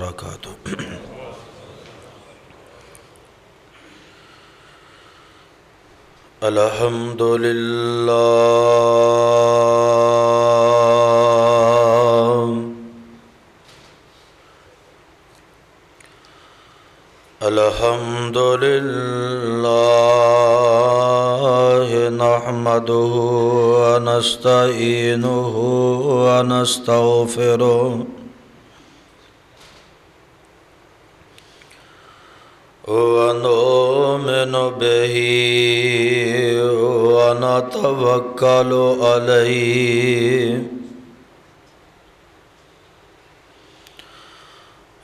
وبرکاتہ۔ الحمدللہ نحمده ونستعینه ونستغفره ونؤمن به ونتوکل علیه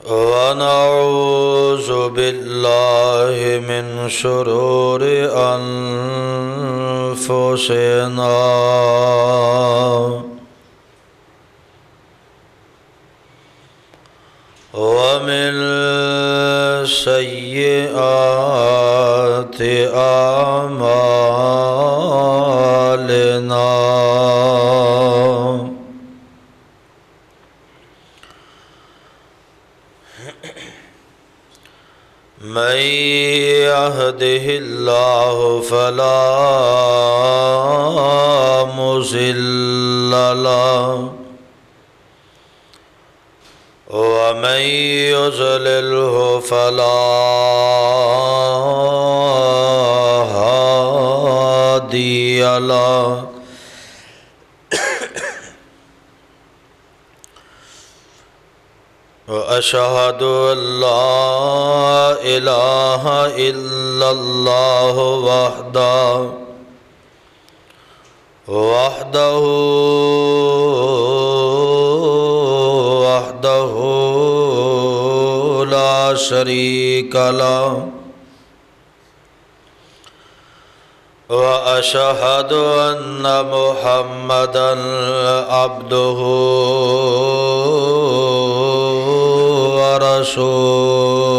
ونعوذ بالله من شرور أنفسنا ومن سيئات أعمالنا من يهده الله فلا مضل له ومن يضلله فلا هادي له وأشهد أن لا إله إلا الله وحده لا شريك له وأشهد أن محمدًا عبده ورسوله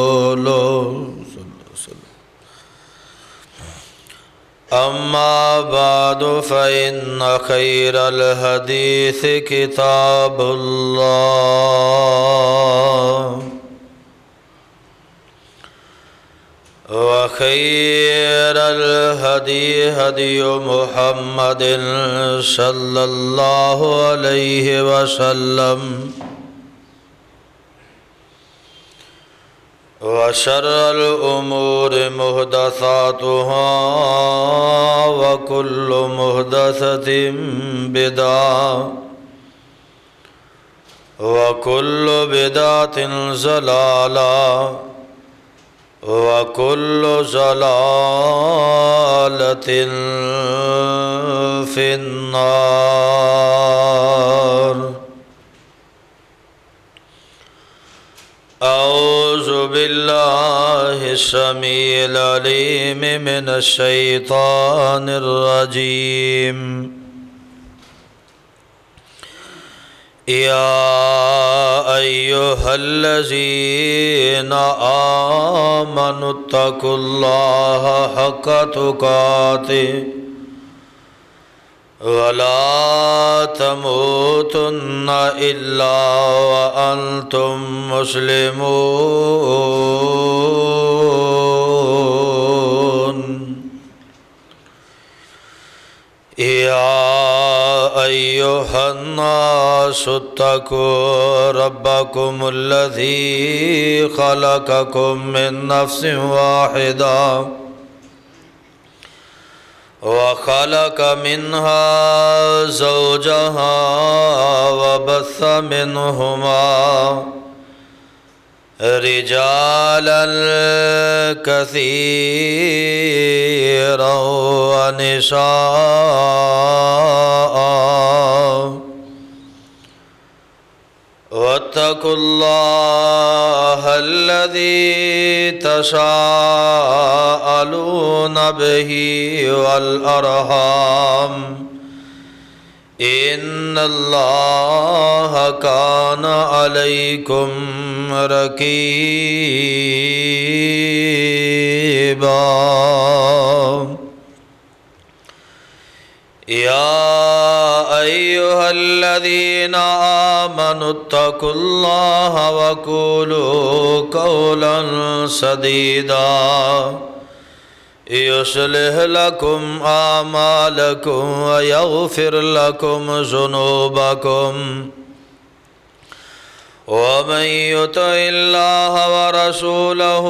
أما بعد فإن خير الحديث كتاب الله وخير الهدي هدي محمد صلى الله عليه وسلم وشر الأمور محدثاتها وكل محدثة بدعة وكل بدعة ضلالة وكل ضلالة في النار أعوذ بالله السميع العليم من الشيطان الرجيم يا أيها الذين آمنوا اتقوا الله حق تقاته ولا تموتن إلا وأنتم مسلمون يا أيها الناس اتقوا ربكم الذي خلقكم من نفس واحدة وخلق منها زوجها وبث منهما رجالا كثيرا ونساء واتقوا الله الذي تساءلون به والأرحام إن الله كان عليكم رقيبا يا أيها الذين الذين آمنوا اتقوا الله وقولوا قولا سديدا يصلح لكم أعمالكم ويغفر لكم ذنوبكم ومن يطع الله ورسوله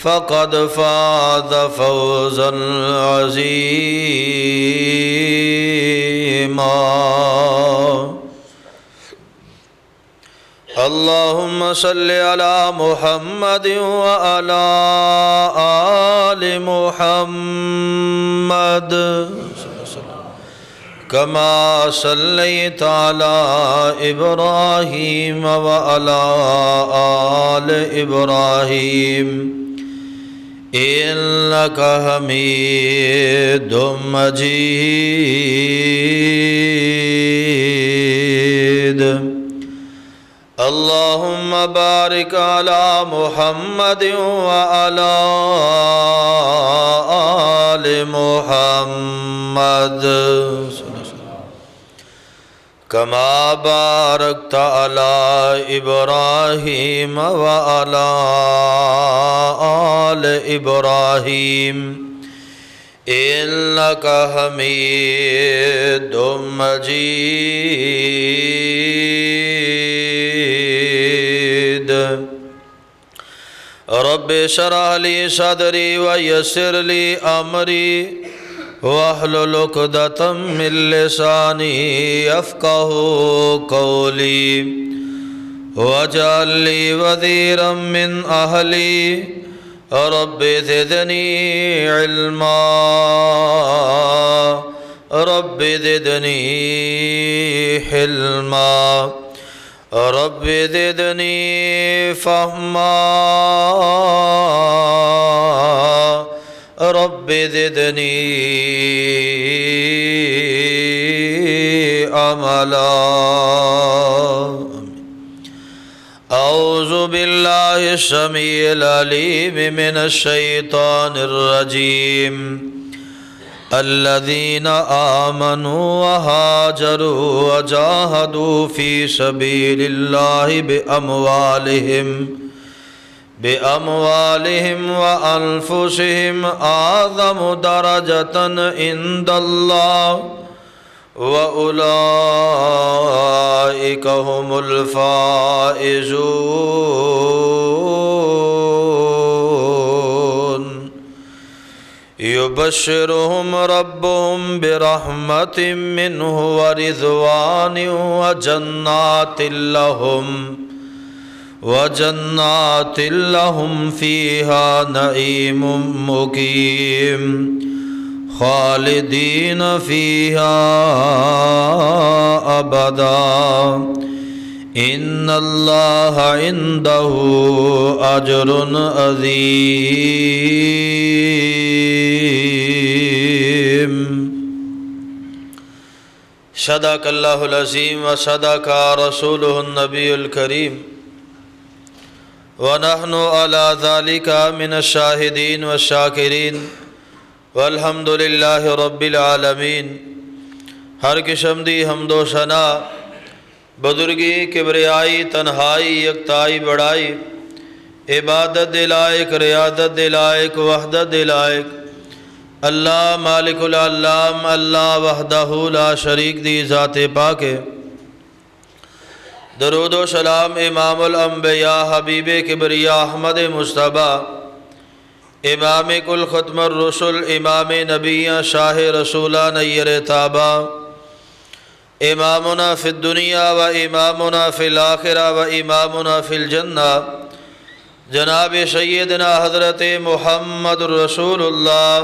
فقد فاز فوزا عظيما. اللهم صل على محمد وعلى آل محمد كما صليت على إبراهيم وعلى آل إبراهيم إنك حميد مجيد. اللهم بارك على محمد وعلى آل محمد كما باركت على إبراهيم وعلى آل إبراهيم إنك حميد مجيد. رب اشرح لي صدري ويسر لي أمري واحلل عقدة من لساني يفقهوا قولي واجعل لي وزيرا من أهلي رب زدني علما رب زدني حلما رب زدني فهما رب زدني عملا. أعوذ بالله السميع العليم من الشيطان الرجيم. الذين آمنوا وهاجروا وجاهدوا في سبيل الله بأموالهم وأنفسهم أعظم درجة عند الله وأولئك هم الفائزون. يبشرهم ربهم برحمة منه ورضوان وجنات لهم فيها نعيم مقيم خالدين فيها أبدا إن الله عنده أجر عظيم. صدق الله العظيم وصدق رسوله النبي الكريم ونحن على ذلك من الشاهدين والشاکرین والحمد للہ رب العالمین. ہر قسم دی حمد و ثنا بزرگی کبریائی تنہائی یکتائی بڑائی عبادت دلائق ریاضت دلائق وحدت دلائق اللہ مالک العلام اللہ وحدہ لا شریک دی ذات پاک. درود و سلام امام الانبیاء حبیب کبریاء احمد مصطفیٰ امام کل ختم الرسل امام نبیاں شاہ رسولہ نیر تابہ امامنا فی الدنیا و امامنا فی الآخرہ و امامنا فی الجنہ جناب سیدنا حضرت محمد رسول اللہ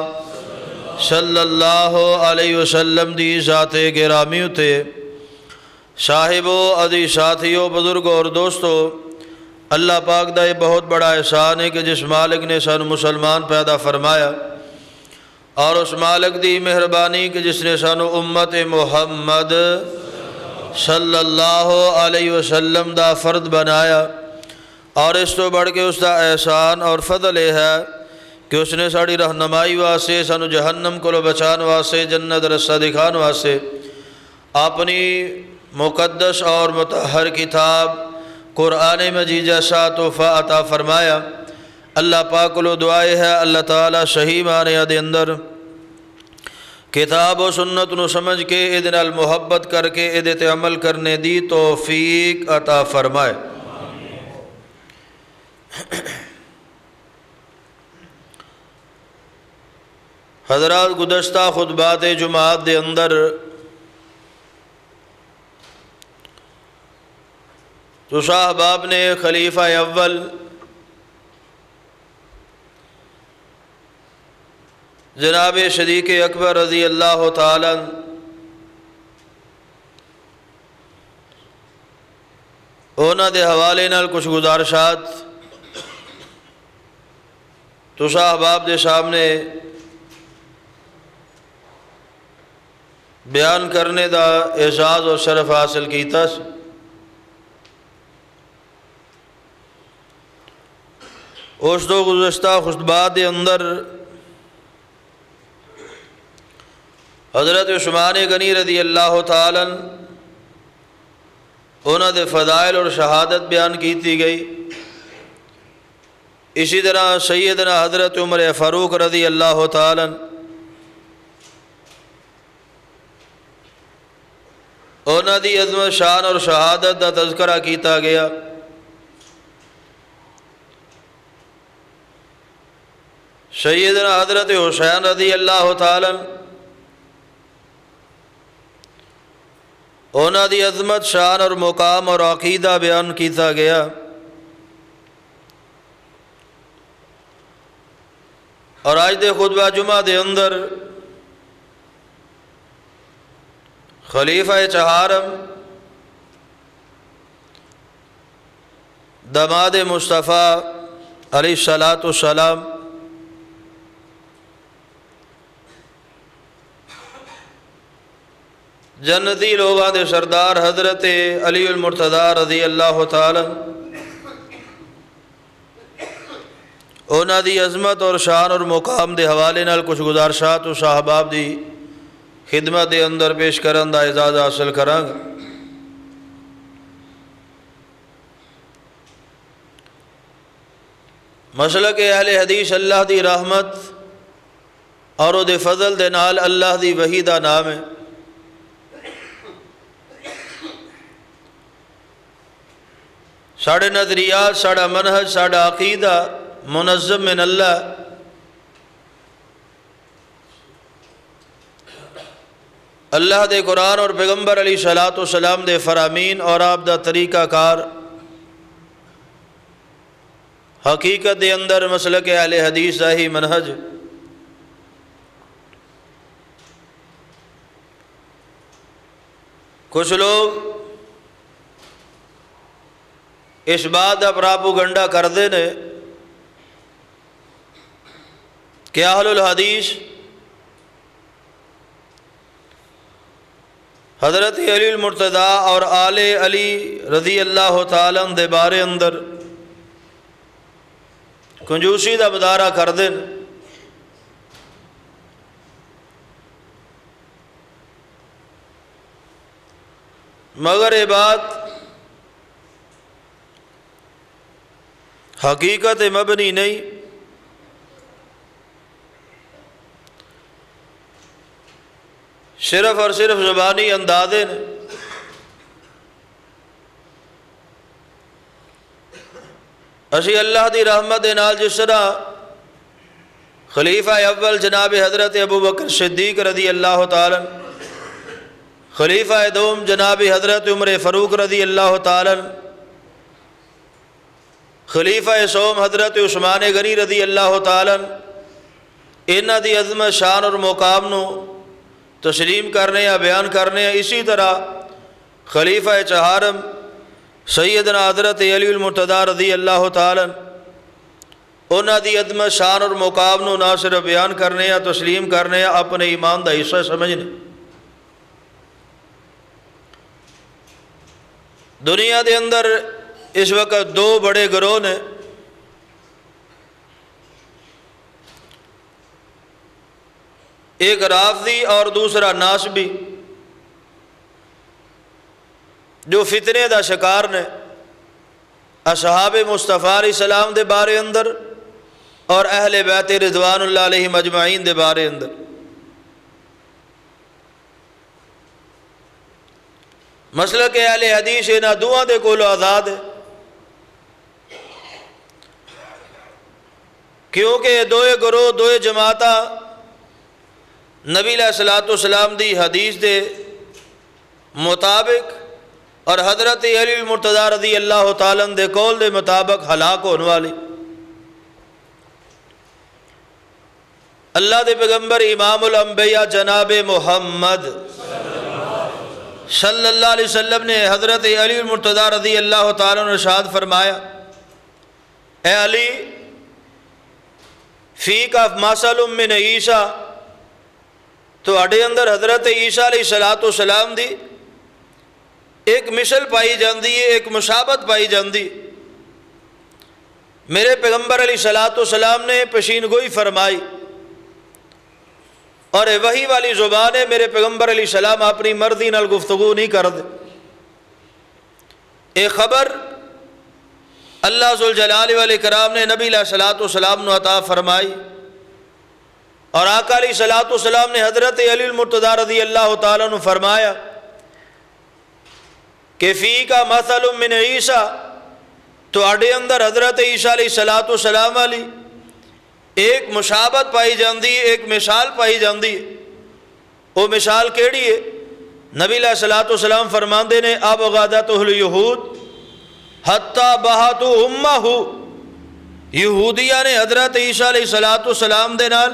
صلی اللہ علیہ وسلم دی ذات گرامی تے صاحبو عزیز ساتھیو بزرگوں اور دوستو، اللہ پاک دا یہ بہت بڑا احسان ہے کہ جس مالک نے سن مسلمان پیدا فرمایا اور اس مالک دی مہربانی کہ جس نے سن امت محمد صلی اللہ علیہ وسلم دا فرد بنایا، اور اس تو بڑھ کے اس دا احسان اور فضل ہے کہ کہ اس نے ساری رہنمائی واسطے سانو جہنم کو بچان واسطے جنت رستہ دکھان واسطے اپنی مقدس اور مطہر کتاب قرآن مجید جیسا تحفہ عطا فرمایا۔ اللہ پاک کو دعائے ہے اللہ تعالیٰ صحیح معنی دے اندر کتاب و سنت نو سمجھ کے ادھے نال محبت کر کے ادھے تے عمل کرنے دی توفیق عطا فرمائے۔ حضرات، گزشتہ خطبات جمعات دے اندر تو صاحباب نے خلیفہ اول جناب صدیق اکبر رضی اللہ تعالیٰ اونا دے حوالے نال کچھ گزارشات تو صاحباب دے سامنے بیان کرنے دا اعزاز اور شرف حاصل کیتا سی۔ اس دو گزشتہ خطبات دے اندر حضرت عثمان غنی رضی اللہ تعالیٰ انہوں دے فضائل اور شہادت بیان کیتی گئی۔ اسی طرح سیدنا حضرت عمر فاروق رضی اللہ تعالیٰ انہوں دی عظمت، شان اور شہادت دا تذکرہ کیتا گیا۔ سیدنا حضرت حسین رضی اللہ تعالیٰ انہوں دی عظمت، شان اور مقام اور عقیدہ بیان کیتا گیا۔ اور آج دے خطبہ جمعہ دے اندر خلیفہ چہارم داماد مصطفیٰ علیہ الصلاۃ والسلام جنتی لوگاں دے سردار حضرت علی المرتضیٰ رضی اللہ تعالی اونا دی عظمت اور شان اور مقام دے حوالے نال کچھ گزارشات و صاحباب دی خدمت دے اندر پیش کرن دا اعزاز حاصل کرانگا۔ مسلک اہل حدیث اللہ دی رحمت اور دے فضل دے نال اللہ دی وحی دا نام ہے۔ ساڑھے نظریات، ساڑھا منہج، ساڑھا عقیدہ منظم من اللہ۔ اللہ دے قرآن اور پیغمبر علیہ الصلوۃ والسلام دے فرامین اور آپ دا طریقہ کار حقیقت دے اندر مسلک اہل حدیث دا ہی منہج۔ کچھ لوگ اس بات دا پراپوگنڈا کردے نے کہ اہل الحدیث حضرت علی المرتضیٰ اور آل علی رضی اللہ تعالیٰ دے بارے اندر کنجوسی دا مظاہرہ کردے نے۔ مگر یہ بات حقیقت مبنی نہیں، صرف اور صرف زبانی اندازے نے۔ اسی اللہ دی رحمت دے نال جس طرح خلیفہ اول جناب حضرت ابو بکر صدیق رضی اللہ تعالی، خلیفہ دوم جناب حضرت عمر فاروق رضی اللہ تعالی، خلیفہ سوم حضرت عثمان غنی رضی اللہ تعالی، انہاں دی عظمت، شان اور مقام نو تسلیم کرنے یا بیان کرنے۔ اسی طرح خلیفہ چہارم سیدنا حضرت علی المرتضیٰ رضی اللہ تعالی انہاں دی عظمت، شان اور مقام نو نہ صرف بیان کرنے یا تسلیم کرنے یا اپنے ایمان دا حصہ سمجھنے۔ دنیا دے اندر اس وقت دو بڑے گروہ نے۔ ایک رافضی اور دوسرا ناسبی، جو فتنے دا شکار نے اصحاب مصطفیٰ علیہ السلام دے بارے اندر اور اہل بیت رضوان اللہ علیہم اجمعین دے بارے اندر۔ مسلک اہل حدیث انہاں دوواں دے کولوں آزاد ہے، کیونکہ دوئے گروہ دوئے جماعتاں نبی علیہ الصلوۃ والسلام دی حدیث دے مطابق اور حضرت علی المرتضیٰ رضی اللہ تعالیٰ عنہ دے قول دے مطابق ہلاک ہونے والی۔ اللہ دے پیغمبر امام الانبیاء جناب محمد صلی اللہ علیہ وسلم نے حضرت علی المرتضیٰ رضی اللہ تعالیٰ عنہ ارشاد فرمایا، اے علی فیک مثل من عیسیٰ، تو اڈے اندر حضرت عیسیٰ علیہ السلام دی ایک مثل پائی جاندی ہے، ایک مشابہت پائی جاندی۔ میرے پیغمبر علیہ السلام نے پیشین گوئی فرمائی، اور وحی والی زبان ہے، میرے پیغمبر علیہ السلام اپنی مرضی نال گفتگو نہیں کرتے۔ ایک خبر اللہ ذوالجلال والاکرام نے نبی علیہ السلام نے عطا فرمائی، اور آقا علیہ السلام نے حضرت علی المرتضیٰ رضی اللہ تعالیٰ عنہ فرمایا کہ فی کا مثل من عیسیٰ، تو اڈے اندر حضرت عیسیٰ علیہ السلام والی ایک مشابہت پائی جاندی ہے، ایک مثال پائی جاندی ہے۔ وہ مثال کیڑی ہے؟ نبی علیہ السلام فرماندے نے ابغضتہ الیہود حتی بہتو امہ، یہودیہ نے حضرت عیسیٰ علیہ السلام دے نال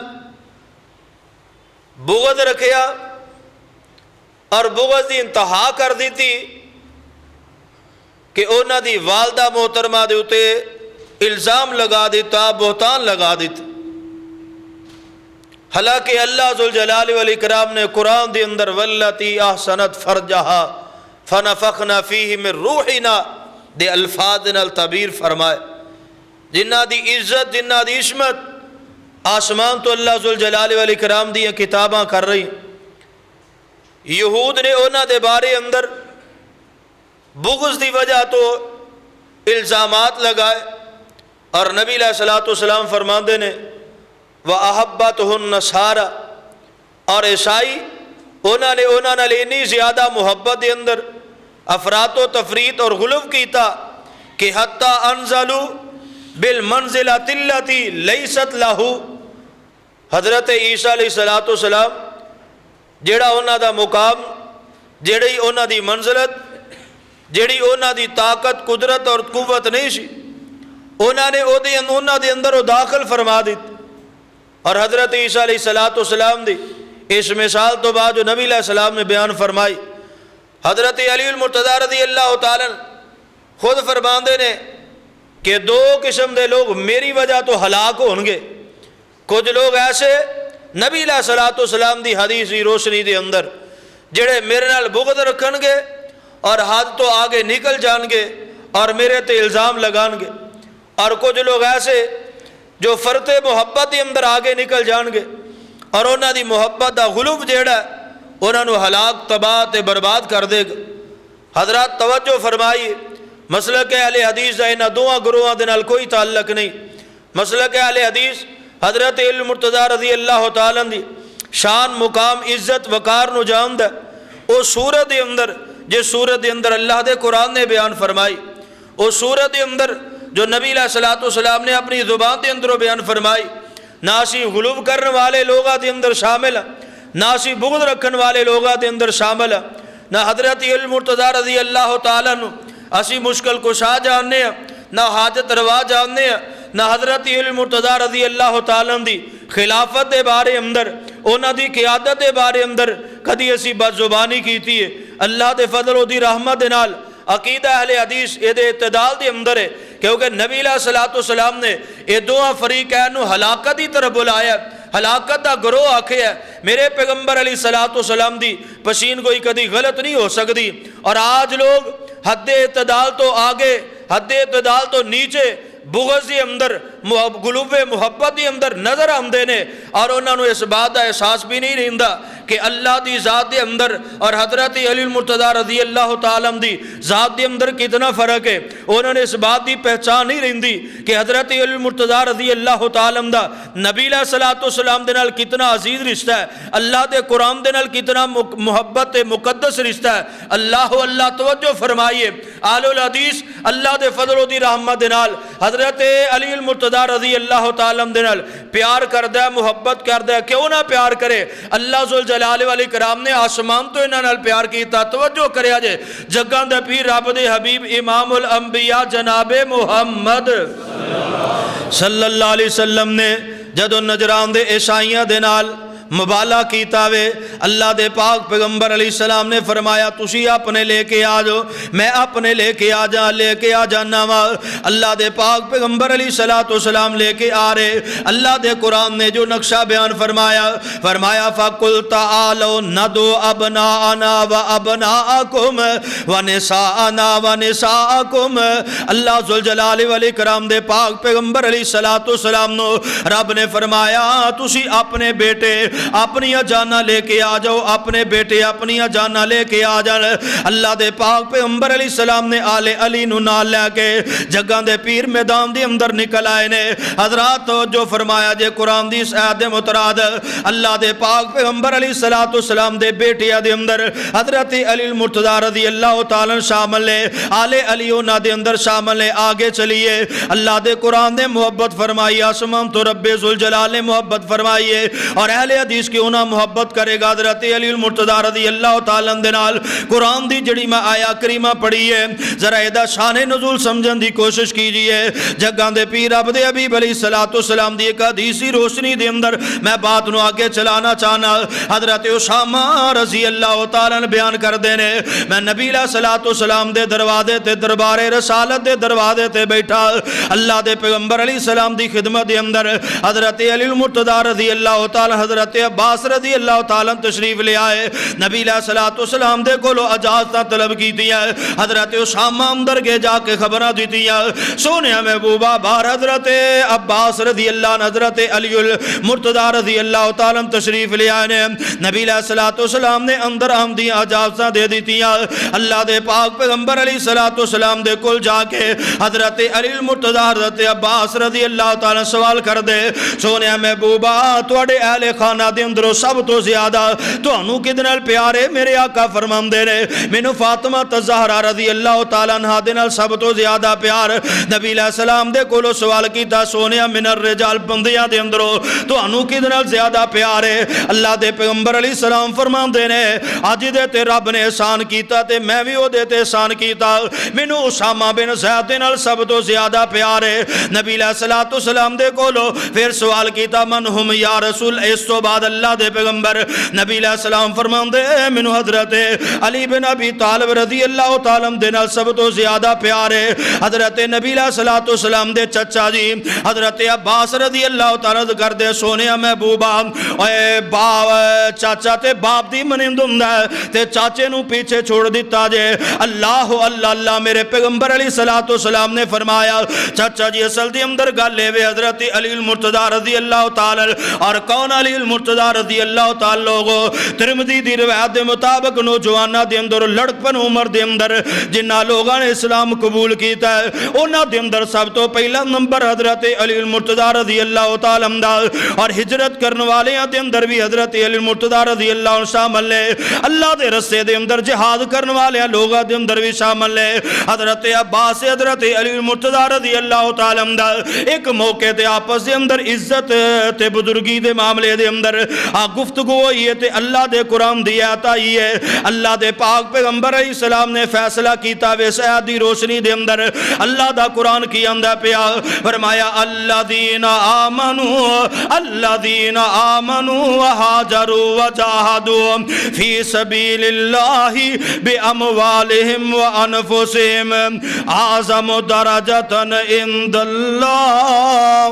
بغض رکھیا اور بغض دی انتہا کر دیتی کہ انہاں دی والدہ محترمہ دے اتے الزام لگا دیتا، بہتان لگا دیتا۔ حالانکہ اللہ ذوالجلال والاکرام نے قرآن دے اندر واللتی احسنت فرجہا فنفخنا فیہ من روحنا دے الفاظ نال تعبیر فرمائے، جنہ دی عزت جنہ دی عصمت آسمان تو اللہ ذوالجلال والاکرام دی کتاباں کر رہی۔ یہود نے انہاں دے بارے اندر بغض دی وجہ تو الزامات لگائے، اور نبی علیہ السلام فرماندے نے وَأَحَبَّتْهُ النَّصَارَى، اور عیسائی انہاں نے اتنی زیادہ محبت دے اندر افراط و تفریط اور غلو کیتا کہ حتی انزلوا بالمنزلۃ التی لیست لہ، حضرت عیسیٰ علیہ السلام جیڑا انہاں دا مقام، جیڑی انہاں دی منزلت، جیڑی انہاں دی طاقت قدرت اور قوت نہیں سی، انہاں نے انہاں دے اندر وہ داخل فرما دیت۔ اور حضرت عیسیٰ علیہ السلام دی اس مثال تو بعد جو نبی علیہ السلام نے بیان فرمائی، حضرت علی المرتضیٰ رضی اللہ تعالیٰ خود فرماندے نے کہ دو قسم دے لوگ میری وجہ تو ہلاک ہونگے۔ کچھ لوگ ایسے نبی علیہ السلام دی حدیث دی روشنی دے اندر جڑے میرے نال بغض رکھن گے اور حد تو آگے نکل جان گے اور میرے تے الزام لگان گے، اور کچھ لوگ ایسے جو فرط محبت دے اندر آگے نکل جان گے اور انہاں دی محبت دا غلوب جیڑا ہے انہاں نو ہلاک تباہ تے برباد کر دے گا۔ حضرات توجہ فرمائیے، مسلک اہل حدیث دا انہاں دوواں گروہاں دے نال کوئی تعلق نہیں۔ مسلک اہل حدیث حضرت علی المرتضیٰ رضی اللہ تعالیٰ دی شان مقام عزت وقار نو جاند ہے۔ او سورت دے اندر جس سورت دے اندر اللہ دے قرآن نے بیان فرمائی، او سورت دے اندر جو نبی علیہ السلام نے اپنی زبان دے اندر بیان فرمائی، نہ اسی غلو کرنے والے لوگاں دے اندر شامل ہے، نہ اسی بغض رکھن والے لوگاں دے اندر شامل ہے، نہ حضرت علی المرتضیٰ رضی اللہ تعالیٰ نو اسی مشکل کشا جاننے ہیں، نہ حاجت روا جاننے ہیں، نہ حضرت علی المرتضیٰ رضی اللہ تعالیٰ دی خلافت دے بارے اندر، انہاں دی قیادت دے بارے اندر کدی اسی بد زبانی کیتی ہے۔ اللہ دے فضل و دی رحمت دے نال عقیدہ اہل حدیث یہ اعتدال دے اندر ہے، کیونکہ نبی علیہ السلام نے یہ دونوں فریقین نو ہلاکت کی طرف بلایا، ہلاکت دا گروہ آکھے ہے۔ میرے پیغمبر علیہ السلام دی پشین کوئی کدی غلط نہیں ہو سکتی، اور آج لوگ حد اعتدال تو آگے حد اعتدال تو نیچے بغض دے اندر گلوب محبت دے اندر نظر آندے نے اور انہوں نے اس بات کا احساس بھی نہیں رہندا کہ اللہ دی ذات دے اندر اور حضرت علی المرتضیٰ رضی اللہ تعالیٰ دی ذات دے اندر کتنا فرق ہے. انہوں نے اس بات دی پہچان نہیں رہندی کہ حضرت علی المرتضیٰ رضی اللہ تعالیٰ دا نبی علیہ الصلوۃ والسلام دے نال کتنا عزیز رشتہ ہے, اللہ دے قرآن دے نال کتنا محبت مقدس رشتہ ہے. اللہ توجہ فرمائیے, اہل الحدیث اللہ دے فضل و دی رحمت دے نال حضرت علی المرتضیٰ رضی اللہ تعالیٰ دے نال پیار کردا ہے, محبت کردا ہے. کیوں نہ پیار کرے, اللہ ذوالجلال والی کرام نے آسمان تو انہاں نال پیار کیتا. توجہ کریا جے, جگاں دے پیر رب دے حبیب امام الانبیاء جناب محمد صلی اللہ علیہ وسلم نے جدو نجران دے عیسائیاں دے نال مبالغہ کیتا وے, اللہ دے پاک پیغمبر علیہ السلام نے فرمایا تسی اپنے لے کے آ جاؤ, میں اپنے لے کے آ جانا وا. اللہ دے پاک پیغمبر علیہ الصلوۃ والسلام لے کے آ رہے. اللہ دے قرآن نے جو نقشہ بیان فرمایا فَقُلْ تَعَالَوْا نَدْعُوا أَبْنَاءَنَا وَأَبْنَاءَكُمْ وَنِسَاءَنَا وَنِسَاءَكُمْ. اللہ ذوالجلال والاکرام دے پاک پیغمبر علیہ الصلوۃ والسلام نو رب نے فرمایا تسی اپنے بیٹے اپنی جانا لے کے آ جاؤ, اپنے بیٹے اپنی جانا لے کے آ جان. اللہ دے پاک پیغمبر علیہ السلام نے آل علی نو نال لے کے جگاں دے پیر میدان دے اندر نکل آئے نے. حضرات جو فرمایا جے قرآن دی اس آیت متراد اللہ دے پاک پیغمبر علیہ السلام دے بیٹیاں دے اندر حضرت علی المرتضیٰ رضی اللہ تعالیٰ شامل لے, آل علی انہاں دے اندر شامل لے. آگے چلیے, اللہ دے قرآن نے محبت فرمائی, آسمان تو رب ذوالجلال نے محبت فرمائیے اور اہل حدیث کی انہاں محبت کرے گا حضرت علی المرتضیٰ رضی اللہ تعالیٰ دے نال. قرآن دی جڑی میں آیا کریمہ پڑھی ہے ذرا ایدہ شان نزول سمجھن دی کوشش کیجئے. جگاں دے پیر رب دے حبیب علیہ الصلوۃ والسلام دی ایک حدیثی روشنی دے اندر میں بات نو آگے چلانا چاہنا. حضرت اسامہ رضی اللہ تعالیٰ بیان کر دینے, میں نبی علیہ الصلوۃ والسلام دے دروازے تے دربار رسالت دے دروازے تے بیٹھا, اللہ دے پیغمبر علیہ السلام دی خدمت دے اندر حضرت علی المرتضیٰ رضی اللہ تعالیٰ حضرت عباس رضی اللہ تعالیٰ تشریف لے آئے. نبی علیہ الصلوۃ والسلام دے کولو اجازت طلب کی دیا. حضرت اسامہ اندر کے جا کے خبراں دیتی ہیں, سونے محبوبہ بار حضرت عباس رضی اللہ عنہ حضرت علی المرتضیٰ رضی اللہ تعالیٰ تشریف لے آئے. نبی علیہ الصلوۃ والسلام نے اندر آمدی اجازت دے دیتی ہیں. اللہ دے پاک پیغمبر علیہ الصلوۃ والسلام دے کول جا کے حضرت علی المرتضیٰ حضرت عباس رضی اللہ تعالیٰ سوال کر دے, سونے محبوبہ تواڈے اہل خانہ دے اندروں سب تو زیادہ تانوں کدے نال پیار ہے؟ میرے آقا فرماندے نے مینوں فاطمہ الزہرا رضی اللہ تعالیٰ عنہا دے نال سب تو زیادہ پیار. نبی علیہ السلام دے کولوں سوال کیتا, سونیا من الرجال بندیاں دے اندروں تانوں کدے نال زیادہ پیار ہے؟ اللہ دے پیغمبر علیہ السلام فرماندے نے اج دے تے رب نے احسان کیتا تے میں وی او دے تے احسان کیتا, مینوں اسامہ بن زید دے نال سب تو زیادہ پیار ہے. نبی علیہ الصلوۃ والسلام دے کولوں پھر سوال کیتا من ہم یا رسول, اس تو بعد اللہ دے پیغمبر نبی علیہ السلام فرماندے مینوں حضرت علی بن ابی طالب رضی اللہ تعالیٰ دے نال سب تو زیادہ پیار ہے. حضرت نبی علیہ الصلوۃ والسلام دے چچا جی حضرت عباس رضی اللہ تعالیٰ کر دے, سونیا محبوبہ اے با چاچا تے باپ دی منند ہوندا ہے تے چاچے نو پیچھے چھوڑ دیتا جے. اللہ اللہ اللہ میرے پیغمبر علیہ الصلوۃ والسلام نے فرمایا چاچا جی اصل دی اندر گل اے وے حضرت علی المرتضیٰ رضی اللہ تعالیٰ اور کون علی المرتضیٰ رضی اللہ تعالیٰ لوگو ترمذی دی روایت دے مطابق نوجواناں دے اندر لڑکپن عمر دے اندر جنہ لوگاں نے اسلام قبول کیتا ہے انہاں دے اندر سب تو پہلا نمبر حضرت علی المرتضیٰ رضی اللہ تعالیٰ دا, اور ہجرت کرنے والیاں دے اندر بھی حضرت علی المرتضیٰ رضی اللہ عنہ شامل ہے. اللہ دے رستے دے اندر جہاد کرنے والیاں لوگاں دے اندر بھی شامل ہے. حضرت عباس حضرت علی المرتضیٰ رضی اللہ تعالیٰ دا ایک موقع تے آپس دے اندر عزت تے بزرگی دے معاملے دے اندر گفتگو ہوئی ہے تے اللہ دے قرآن دی آیت آئی ہے. اللہ دے پاک پیغمبر علیہ السلام نے فیصلہ کیتا ویسے آیت دی روشنی دے اندر اللہ دا قرآن کی اندر پیا فرمایا الذین آمنوا وہاجروا وجاہدوا فی سبیل اللہ باموالہم وانفسہم اعظم درجۃ عند اللہ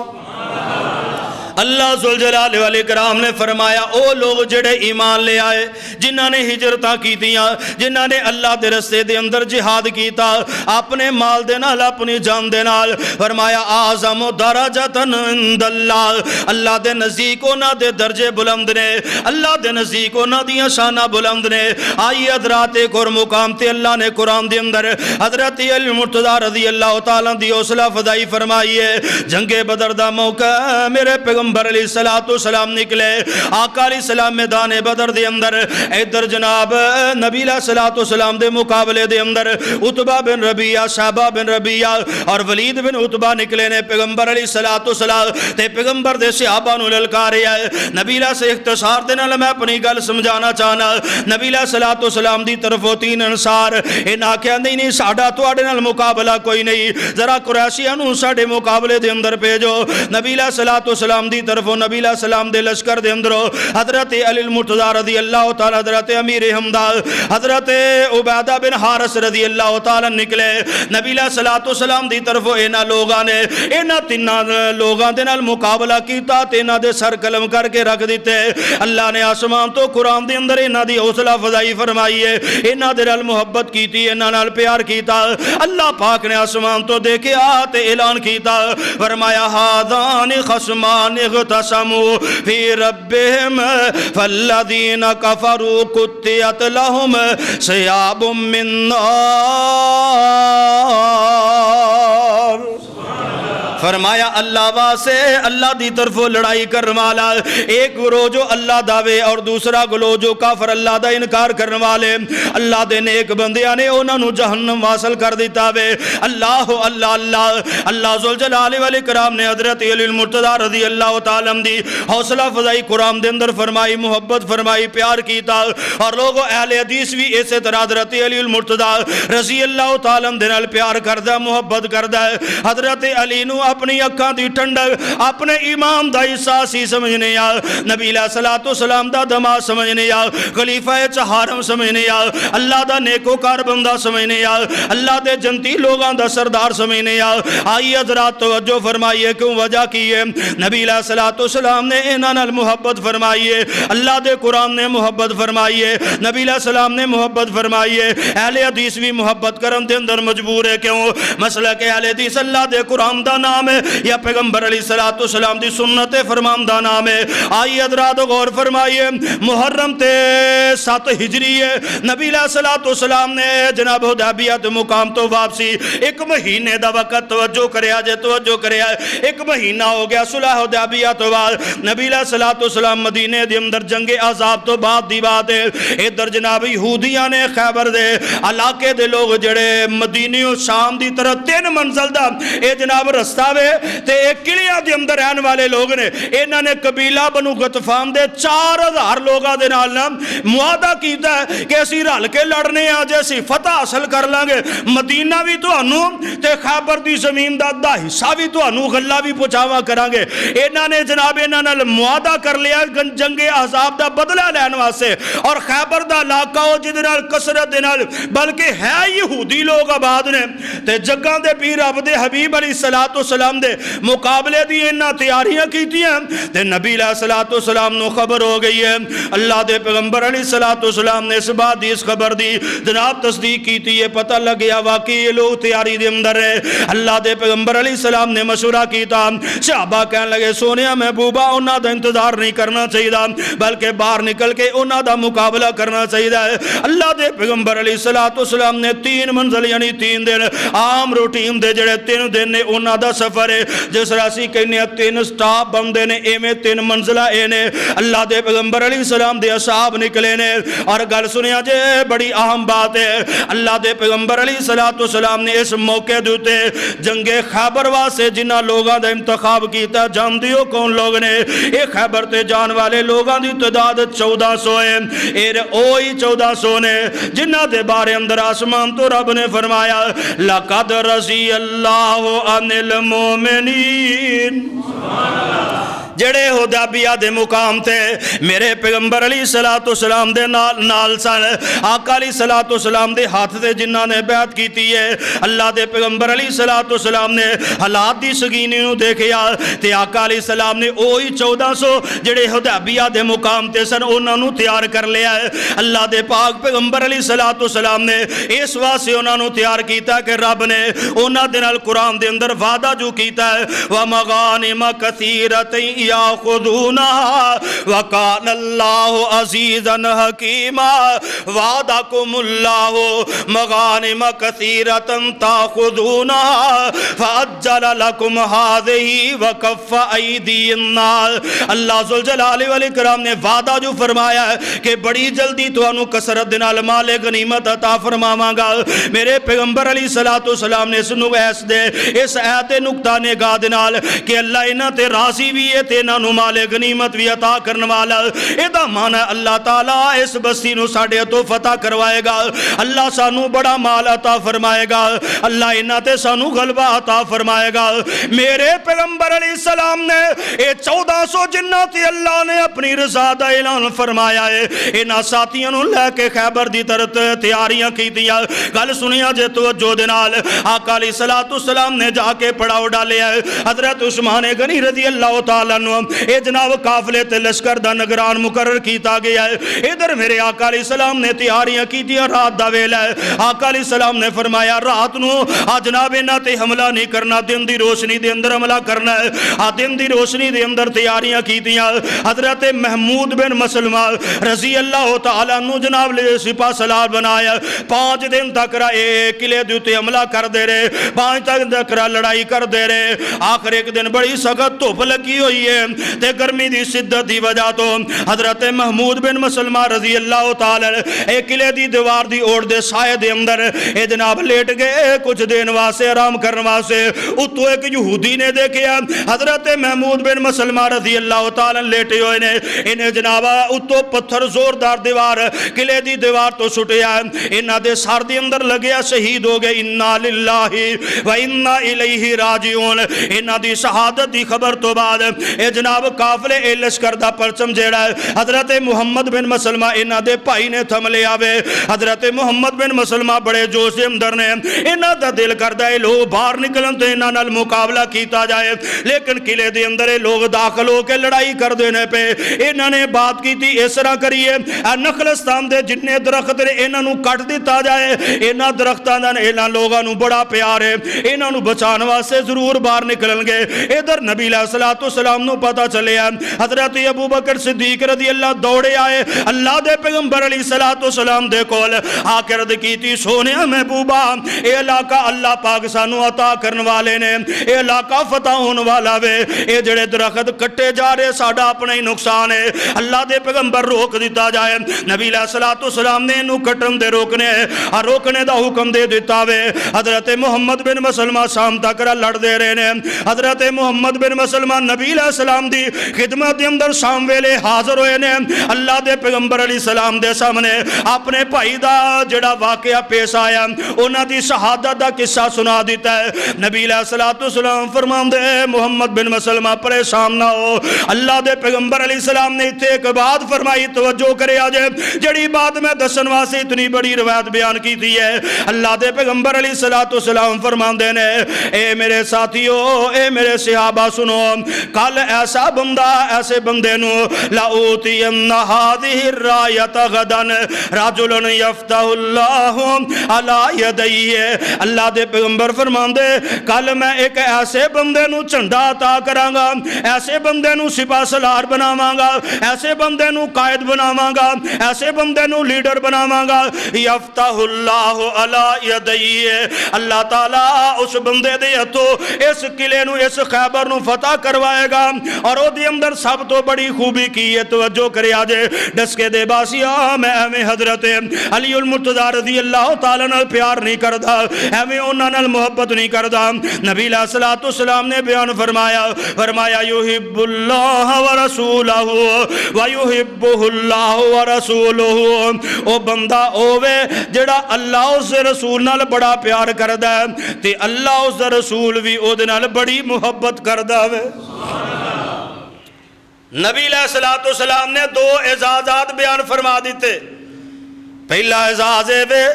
اللہ ذوالجلال والاکرام نے فرمایا او لوگ جڑے ایمان لے آئے جنہاں نے ہجرتاں کیتیاں جنہاں نے اللہ دے رستے دے اندر جہاد کیتا اپنے مال دے نال اپنی جان دے نال فرمایا اعظم درجتن عند اللہ اللہ دے نزدیک انہاں دے درجے بلند نے اللہ دے نزدیک انہاں دیاں شاناں بلند نے آئی حضرات ایک اور مقام تے اللہ نے قرآن دے اندر حضرت علی مرتضیٰ رضی اللہ تعالیٰ دی حوصلہ فضائی فرمائی ہے جنگ بدر دا موقع میرے پیغمبر علیہ السلام نکلے آقا علیہ السلام میدان بدر دے اندر ادھر جناب نبی علیہ السلام دے مقابلے دے اندر عتبہ بن ربیعہ شعبہ بن ربیعہ اور ولید بن عتبہ نکلے نے پیغمبر علیہ السلام تے پیغمبر دے صحابہ نو للکارے آئے نبی علیہ سے اختصار دے نال میں اپنی گل سمجھانا چاہنا نبی علیہ السلام دی طرفوں تین انصار انہاں کیا نہیں ساڑھا توڑے نال مقابلہ کوئی نہیں ذرا قریشیاں نو ساڑھے مقابلے دے اندر بھیجو نبی علیہ السلام دی طرفوں نبی علیہ السلام دے لشکر دے اندروں حضرت علی المرتضیٰ رضی اللہ تعالی حضرت امیر حمدان حضرت عبیدہ بن حارث رضی اللہ تعالی نکلے نبی علیہ السلام دی طرفوں اینا لوگاں نے اینا تینہ لوگاں دے نال مقابلہ کیتا تینہ دے سر قلم کر کے رکھ دیتے اللہ نے آسمان تو قرآن دے اندر اینا دی حوصلہ فضائی فرمائی ہے اینا دے نال محبت کیتی اینا نال پیار کیتا اللہ پاک نے آسمان تو دیکھے آتے اعلان کیتا فرمایا ہادان خصمان اغتسموا فی ربہم فالذین کفروا قطعت لہم ثیاب من نار فرمایا اللہ واسے اللہ دی طرف لڑائی کرنے والا ایک گروہ جو اللہ دعوے اور دوسرا گروہ جو کافر اللہ دا انکار کرنے والے اللہ دے نیک بندیاں نے انہاں نو جہنم واصل کر دیتا وے اللہ اللہ اللہ اللہ ذوالجلال والاکرام نے حضرت علی المرتضیٰ رضی اللہ تعالیٰ دی حوصلہ فضائی قرآن دے اندر فرمائی محبت فرمائی پیار کیتا اور لوگوں اہل حدیث بھی اسی طرح حضرت علی المرتضیٰ رضی اللہ تعالیٰ دے نال پیار کردہ محبت کردہ حضرت علی نو اپنی اکھاں دی ٹھنڈک اپنے ایمان دا احساسی سمجھنے یا نبی علیہ السلام دا دما سمجھنے یا خلیفہ چہارم سمجھنے یا اللہ دا نیکوکار بندہ سمجھنے یا اللہ دے جنتی لوگاں دا سردار سمجھنے یا آئی حضرات توجہ فرمائیے کیوں وجہ کیے نبی علیہ السلام نے انہاں نال محبت فرمائیے اللہ دے قرآن نے محبت فرمائیے نبی علیہ السلام نے محبت فرمائیے اہل حدیث بھی محبت کرن دے اندر مجبور ہے کیوں مسئلہ کہ اہل حدیث اللہ دے قرآن دا نام ہے یا پیغمبر علیہ السلام دی سنت فرمان دا نام ہے آئی حضرات غور فرمائیے محرم تے 7 ہجری ہے نبی علیہ السلام نے جناب حدیبیہ تے مقام تو واپسی ایک مہینے دا وقت توجہ کریا ایک مہینہ ہو گیا صلح حدیبیہ تو بعد نبی علیہ السلام مدینے دے اندر جنگ عذاب تو بعد دی بات ہے ادھر جناب یہودیاں نے خیبر دے علاقے دے لوگ جڑے مدینی و شام دی طرح 3 منزل دا اے جناب رستہ وے تے ایک کلیاں دے اندر رہن والے لوگ نے انہاں نے قبیلہ بنو غطفان دے 4000 لوگاں دے نال معاہدہ کیتا ہے کہ اسی رل کے لڑنے آ جیسی فتح حاصل کر لیں گے مدینہ بھی تہانوں تے خیبر دی زمین دا آدھا حصہ بھی تہانوں غلہ بھی پہنچاوا کریں گے انہاں نے جناب انہاں نال معاہدہ کر لیا جنگ عذاب دا بدلہ لین واسطے اور خیبر دا علاقہ ہو جدے نال کثرت دے نال بلکہ ہے یہودی لوگ آباد نے تے جگاں دے پیر عبد حبیب علیہ السلام دے مقابلے دی انہاں تیاریاں کیتی ہیں تے نبی علیہ السلام نو خبر ہو گئی ہے اللہ دے پیغمبر علیہ السلام نے اس بات دی اس خبر دی جناب تصدیق کیتی ہے پتہ لگ گیا واقعی یہ لوگ تیاری دے اندر ہے اللہ دے پیغمبر علیہ السلام نے مشورہ کیتا صحابہ کہنے لگے سونیا محبوبہ انہاں دا انتظار نہیں کرنا چاہیے بلکہ باہر نکل کے انہاں دا مقابلہ کرنا چاہیے اللہ دے پیغمبر علیہ السلام نے 3 منزل یعنی 3 دن عام روٹین دے جڑے 3 دن نے انہاں دا سفر ہے جس راسی کہنے 3 سٹاپ بندے نے ایویں 3 منزلہ اے نے اللہ دے پیغمبر علیہ السلام دے اصحاب نکلے نے اور گل سنیا جے بڑی اہم بات ہے اللہ دے پیغمبر علیہ السلام نے اس موقع دوتے جنگ خیبر واسے جنہ لوگاں دا انتخاب کیتا جان دیو کون لوگ نے ایک خیبر تے جان والے لوگاں دی تعداد 1400 ہے ایر اوہی 1400 نے جنہ دے بارے اندر آسمان تو رب نے فرمایا لَقَدْ رَضِيَ اللَّهُ عَنِ الْمُؤْمِنِينَ جڑے حدیبیہ دے مقام تے میرے پیغمبر علیہ السلام دے نال سن آقا علیہ السلام دے ہاتھ دے جنہاں نے بیعت کیتی ہے اللہ دے پیغمبر علیہ السلام نے حالات دی سگینی نو دیکھیا تے آقا علیہ السلام نے اوہی 1400 جڑے حدیبیہ دے مقام تے سن انہاں نو تیار کر لیا ہے اللہ دے پاک پیغمبر علیہ السلام نے اس واسطے انہاں نو تیار کیتا کہ رب نے انہاں دے نال قرآن دے اندر وعدہ جو کیتا ہے وَمَغَانِمَ كَثِيرَةً يَأْخُذُونَهَا وَكَانَ اللَّهُ عَزِيزًا حَكِيمًا وَعَدَكُمُ اللَّهُ مَغَانِمَ كَثِيرَةً تَأْخُذُونَهَا فَأَجَّلَ لَكُمْ هَذِهِ وَكَفَّ أَيْدِيَ النَّاسِ اللہ ذوالجلال والاکرام نے وعدہ جو فرمایا ہے کہ بڑی جلدی تو انو کسرت دنال مال غنیمت عطا فرماواں گا میرے پیغمبر علیہ السلام نے اس آیت نقطہ نگاہ دنال کہ اللہ انہاں تے راضی بھی ہے تے انہاں نو مال غنیمت بھی عطا کرن والا ادا مانا اللہ تعالیٰ اس بستی نو ساڈے تو فتح کروائے گا اللہ سانو بڑا مال عطا فرمائے گا اللہ انہاں تے سانو غلبہ عطا فرمائے گا میرے پیغمبر علیہ السلام نے اے 1400 جنہ تے اللہ نے اپنی رضا دا اعلان فرمایا ہے انہاں ساتھیاں نو لے کے خیبر دی طرف تیاریاں کی دیا گل سنیا جے توجہ دنال آقا علیہ السلام نے جا کے پڑاؤ ڈالے ہے حضرت عثمان غنی رضی اللہ تعالیٰ عنہ اے جناب قافلے تے لشکر دا نگران مقرر کیتا گیا ہے ادھر میرے آقا علیہ السلام نے تیاریاں کی دیا رات دا ویلا ہے آقا علیہ السلام نے فرمایا رات نو جناب انہاں تے حملہ نہیں کرنا دن دی روشنی دے اندر حملہ کرنا ہے دن دی روشنی دے اندر تیاریاں کی دیا حضرت محمود بن مسلمہ رضی اللہ تعالیٰ عنہ جناب لے سپاہ سالار بنایا 5 دن تک قلعے دیتے حملہ کر دے رہے 5 دن تک لڑائی کر دے رہے آخر ایک دن بڑی سخت دھوپ لگی ہوئی ہے تے گرمی دی شدت دی وجہ تو حضرت محمود بن مسلمہ رضی اللہ تعالیٰ ایک قلعے دی دیوار دی اوڑ دے سائے دے اندر اے جناب لیٹ گئے کچھ دن واسے آرام کرنے واسے اتو ایک یہودی نے دیکھیا حضرت محمود بن مسلمہ رضی اللہ تعالیٰ لیٹے ہوئے نے انہیں جناب اتو پتھر زوردار دیوار قلعے دی دیوار تو سٹیا انہاں دے سار دے اندر لگیا شہید ہو گئے انا للہ و انا الیہ راجعون انہاں دی شہادت دی خبر تو بعد اے جناب قافلے اے لشکر دا پرچم جیڑا ہے حضرت محمد بن مسلمہ انہاں دے بھائی نے تھم لے آوے حضرت محمد بن مسلمہ بڑے جوش دے اندر نے انہاں دا دل کردا اے لوگ باہر نکلن تے انہاں نال مقابلہ کیتا جائے لیکن قلعے دے اندر لوگ داخل ہو کے لڑائی کر دینے پہ انہاں نے بات کی تھی اس طرح کریے نخلستان دے جتنے درخت نے انہاں نو کٹ دیتا جائے انہاں درختاں دا انہاں لوگاں نو بڑا پیار ہے انہاں نو بچان واسطے ضرور باہر نکلن گے ادھر نبی علیہ السلام نو پتہ چلے حضرت ابو بکر صدیق رضی اللہ دوڑے آئے اللہ دے پیغمبر علیہ السلام دے کول آکرد کی تھی سونے محبوبہ اے علاقہ اللہ پاک سانو عطا کرن والے نے اے علاقہ فتح ہون والا وے اے جڑے درخت کٹے جا رہے ساڈا اپنا ہی نقصان ہے اللہ دے پیغمبر روک دیتا جائے نبی علیہ السلام نے انہوں کٹن دے روکنے دا حکم دے دیتا وے حضرت محمد بن مسلمہ شام تک لڑ دے رہے نے حضرت محمد بن مسلمہ نبی علیہ السلام دی خدمت دے اندر شام ویلے حاضر ہوئے نے اللہ دے پیغمبر علیہ السلام دے سامنے اپنے بھائی دا جڑا واقعہ پیش آیا انہاں دی شہادت دا قصہ سنا دیتا ہے نبی علیہ السلام فرماندے محمد بن مسلمہ پریشان نہ ہو اللہ دے پیغمبر علیہ السلام نے اتنے ایک بات فرمائی توجہ کرے آجے جڑی بات میں دسن واسے اتنی بڑی روایت بیان کی دی ہے اللہ دے پیغمبر علیہ السلام فرماندے نے اے میرے ساتھیو اے میرے صحابہ سنو کل ایسا بندہ ایسے بندے نو لَأُوتِيَنَّ هَذِهِ الرَّایَةَ غَدًا رَجُلٌ يَفْتَحُ اللَّهُ عَلَى يَدَيْهِ اللہ دے پیغمبر فرماندے کل میں ایک ایسے بندے نو جھنڈا عطا کراں گا ایسے بندے نو سپاہ سالار بناواں گا ایسے بندے نو قائد بناواں گا ایسے بندے نو لیڈر بناواں گا یفتح اللہ علی یدیہ اللہ تعالیٰ اس بندے دے ہتھوں اس قلعے نو اس خیبر نو فتح کروائے گا اور او دی اندر سب تو بڑی خوبی کی ہے توجہ کرے آجے ڈس کے دے باسیا میں ایویں حضرت علی المرتضی رضی اللہ تعالیٰ نال پیار نہیں کردا ایویں انہاں نال محبت نہیں کردا نبی علیہ السلام نے بیان فرمایا یحب اللہ ورسولہ ویحبہ اللہ ورسولہ او بندہ ہووے جڑا اللہ اس رسول نال بڑا پیار کردا ہے تے اللہ اس رسول بھی او دے نال بڑی محبت کردا ہے نبی علیہ الصلوۃ والسلام نے دو اعزازات بیان فرما دیتے. پہلا اعزاز ہے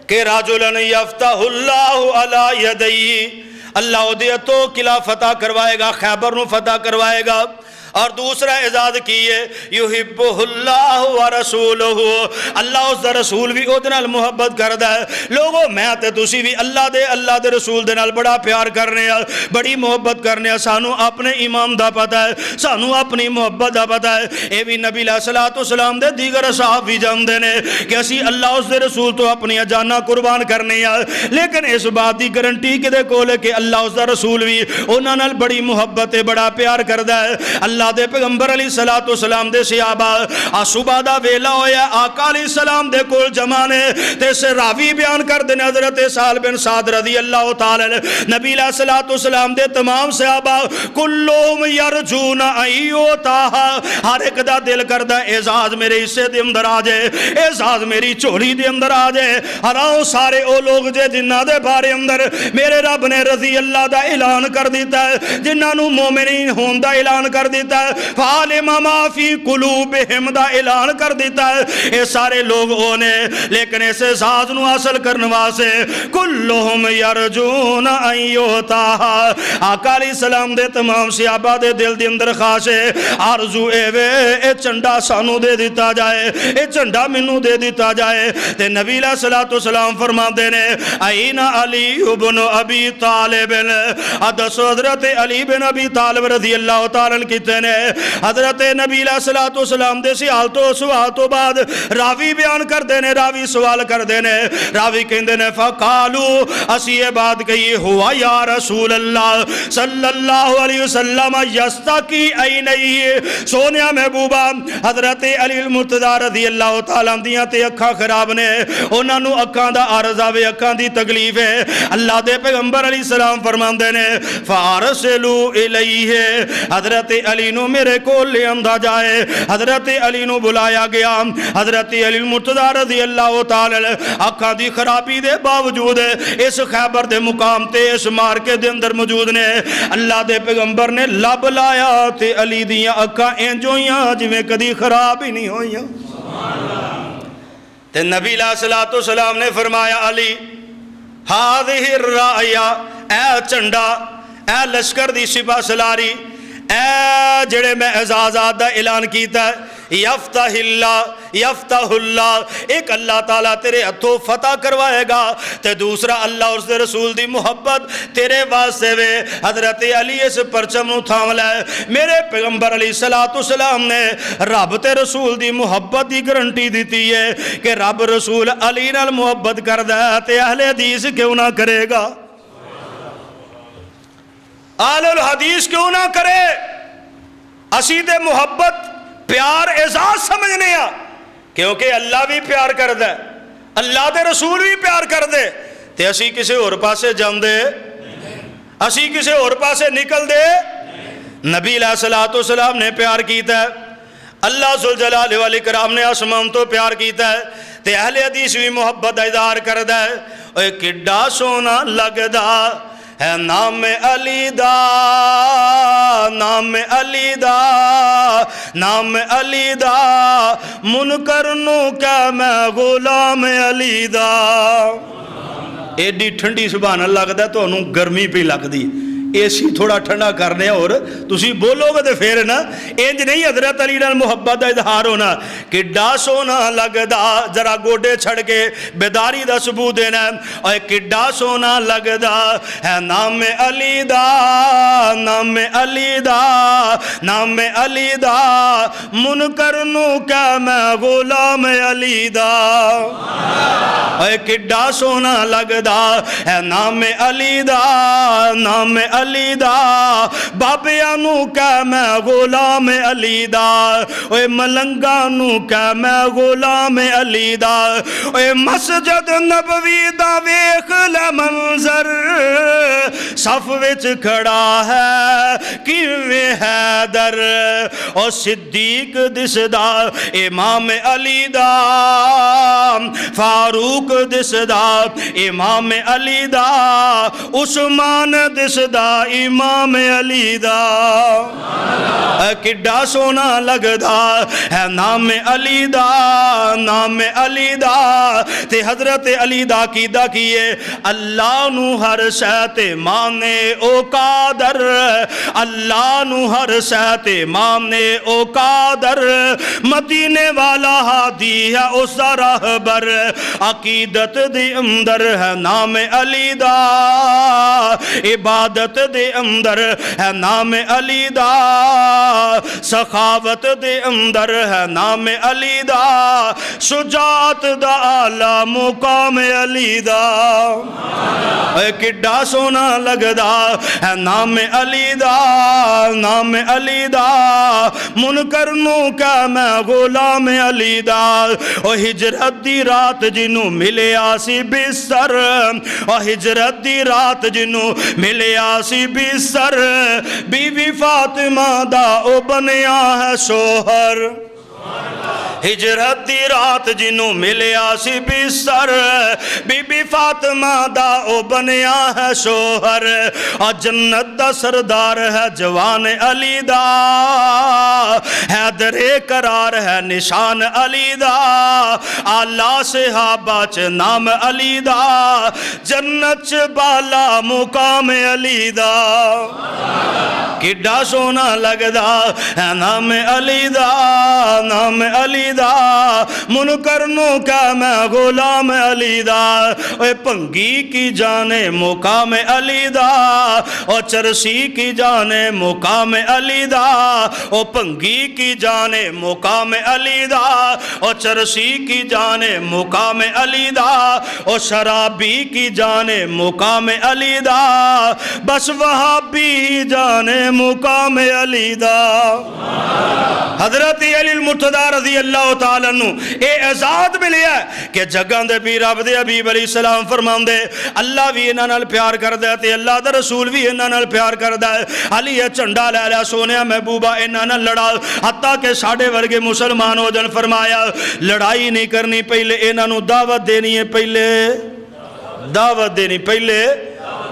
کہ راجلن یفتح اللہ علی یدیہ، اللہ دے تو قلعہ فتح کروائے گا، خیبر نو فتح کروائے گا. اور دوسرا اعزاز کیے یحبہ اللہ ورسولہ، اللہ اس دا رسول بھی او دے نال محبت کردا ہے. لوگو میں تے تسی بھی اللہ دے رسول دے نال بڑا پیار کرنے ہیں، بڑی محبت کرنے ہیں. سانو اپنے امام دا پتہ ہے، سانو اپنی محبت دا پتہ ہے. اے بھی نبی علیہ الصلوۃ والسلام دے دیگر صحابہ بھی جاندے نے کہ اسی اللہ اس دے رسول تو اپنی جاناں قربان کرنے ہیں، لیکن اس بات دی گارنٹی کدے کول ہے کہ اللہ اس دا رسول بھی انہاں نال بڑی محبت ہے، بڑا پیار کردا ہے. اللہ دے پیغمبر علیہ الصلوۃ والسلام دے صحابہ صبح دا ویلا ہویا، آقا علیہ السلام دے کول جمع نے تے سے راوی بیان کر دے حضرت سہل بن سعد رضی اللہ تعالی نبی علیہ الصلوۃ والسلام دے تمام صحابہ کلہم یرجون ایوتا، ہر ایک دا دل کردا اعزاز میرے حصے دے اندر آ جائے، اعزاز میری جھولی دے اندر آ جائے. ہراؤ سارے او لوگ جے جنہاں دے بارے اندر میرے رب نے رضی اللہ دا اعلان کر دیتا ہے، جنہاں نو مومنین ہون دا اعلان کر دیتا ہے، فعلم ما فی قلوبہم دا اعلان کر دیتا ہے. اے سارے لوگ ہونے، لیکن اس احساس نو حاصل کرنے واسطے کلہم یرجون ان یؤتاہا، آقا علیہ السلام دے تمام صحابہ دے دل دے اندر خواہش ہے، آرزو اے وے اے جھنڈا سانو دے دیتا جائے، اے جھنڈا مینوں دے دیتا جائے. تے نبی علیہ الصلوۃ والسلام فرماندے نے این علی بن ابی طالب، حدث حضرت علی بن ابی طالب رضی اللہ تعالی عنہ کہتے ہیں حضرت نبی علیہ الصلوۃ والسلام دے سوال تو بعد راوی بیان کر دینے، راوی سوال کر دینے، راوی کہندے نے فقالو اسی یہ بات کہی ہوا یا رسول اللہ صلی اللہ علیہ وسلم یستقی عینیہ، سونیا محبوبہ حضرت علی المرتضی رضی اللہ تعالیٰ دیاں تے اکھاں خراب نے، انہاں نو اکھاں دا عارض آوے، اکھاں دی تکلیف ہے. اللہ دے پیغمبر علیہ السلام فرماندے نے فارسلو الیہ، حضرت علی نو میرے کو لے آندا جائے. حضرت علی نو بلایا گیا، حضرت علی المرتضی رضی اللہ تعالی اکھاں دی خرابی دے باوجود اس خیبر دے مقام تے اس مارکے دے اندر موجود نے. اللہ دے پیغمبر نے لب لایا تے علی دیاں اکھاں انج ہویاں جویں کدی خراب ہی نہیں ہویاں. تے نبی علیہ الصلوۃ والسلام نے فرمایا علی ہذہ الرایا، اے جھنڈا، اے لشکر دی سپاہ سالاری، اے جڑے میں اعزازات دا اعلان کیتا ہے، یفتح اللہ، ایک اللہ تعالیٰ تیرے ہتھوں فتح کروائے گا، تے دوسرا اللہ اور اس دے رسول دی محبت تیرے واسطے وے. حضرت علی اس پرچم نو تھام لے. میرے پیغمبر علیہ الصلوۃ والسلام نے رب تے رسول دی محبت دی گارنٹی دیتی ہے کہ رب رسول علی نال محبت کردا ہے تے اہل حدیث کیوں نہ کرے گا، اہل الحدیث کیوں نہ کرے. اسی تے محبت پیار اعزاز سمجھنے ہیں، کیونکہ اللہ بھی پیار کر دے، اللہ دے رسول بھی پیار کر دے. تے اسی کسے اور پاسے جاندے، اسی کسے اور پاسے نکل دے. نبی علیہ الصلوۃ والسلام نے پیار کیتا ہے، اللہ ذوالجلال والاکرام نے آسمان تو پیار کیتا ہے، تے اہل حدیث بھی محبت دا اظہار کردا ہے. اوے کڈا سونا لگدا ہے نام علی دا، نام علی دا، نام علی دا، منکر نو کہ میں غلام علی دا. ایڈی ٹھنڈی سبحان اللہ لگدا تو انہوں گرمی پہ لگ دی. اے سی تھوڑا ٹھنڈا کرنے اور تسی بولو گے تے پھر نا انج نہیں حضرت علی نال محبت دا اظہار ہونا. کڈا سونا لگدا، ذرا گوڈے چھڑ کے بیداری دا ثبوت دینا. اے کڈا سونا لگدا ہے نام علی دا، نام علی دا، نام علی دا، منکر نو کہ میں غلام علی دا. اے کڈا سونا لگدا ہے نام علی دا، نام علی دا، بابیاں نو کہ میں غلام علی دا. اے ملنگاں نو کہ میں غلام علی دا. اے مسجد نبوی دا ویکھ لے منظر، صف وچ کھڑا ہے کیویں حیدر. او صدیق دسدا امام علی دا، فاروق دسدا امام علی دا، عثمان دسدا امام علی دا کڈا سونا لگدا ہے نام علی دا نام علی دا تے حضرت علی دا کیدا کیے اللہ نو ہر شے تے مانے او قادر اللہ نو ہر شے تے مانے او قادر مدینے والا ہادی ہے اس دا راہبر عقیدت دے اندر ہے نام علی دا عبادت دے اندر ہے نام علی دا سخاوت دے اندر ہے نام علی دا شجاعت دا اعلی مقام علی دا اے کڈا سونا لگدا ہے نام علی دا نام علی دا منکر نو کہ میں غلام علی دا او ہجرت دی رات جنوں ملیا سی بستر او ہجرت دی رات جنوں ملیا سی بستر بیوی فاطمہ دا او بنیا ہے شوہر ہجرت دی رات جنوں ملیا سی بستر بی بی فاطمہ دا او بنیا ہے شوہر اور جنت دا سردار ہے جوان علی دا حیدر قرار ہے نشان علی دا اعلیٰ صحابہ چ نام علی دا جنت چ بالا مقام علی دا کڈا سونا لگدا ہے نام علی دا نام علی دا منکر نو کہ میں غلام علی دا اے پنگی کی جانے مقام علی دا او چرسی کی جانے مقام علی دا او پنگی کی جانے مقام علی دا او چرسی کی جانے مقام علی دا او شرابی کی جانے مقام علی دا بس وہابی جانے مقام علی دا حضرت علی المرتضی رضی اللہ تعالیٰ عنہ اے اعزاز ملیا ہے کہ جگہ دے پیر عبد حبیب علیہ السلام فرمان دے اللہ بھی انہاں نال پیار کر دے تے اللہ دا رسول بھی انہاں نال پیار کر دے علی چنڈا لے لیا سونیا محبوبہ انہاں نال لڑا حتیٰ کہ ساڑھے ورگے مسلمان ہو جن فرمایا لڑائی نہیں کرنی پہلے انہاں نو دعوت دینی ہے پہلے دعوت دینی پہلے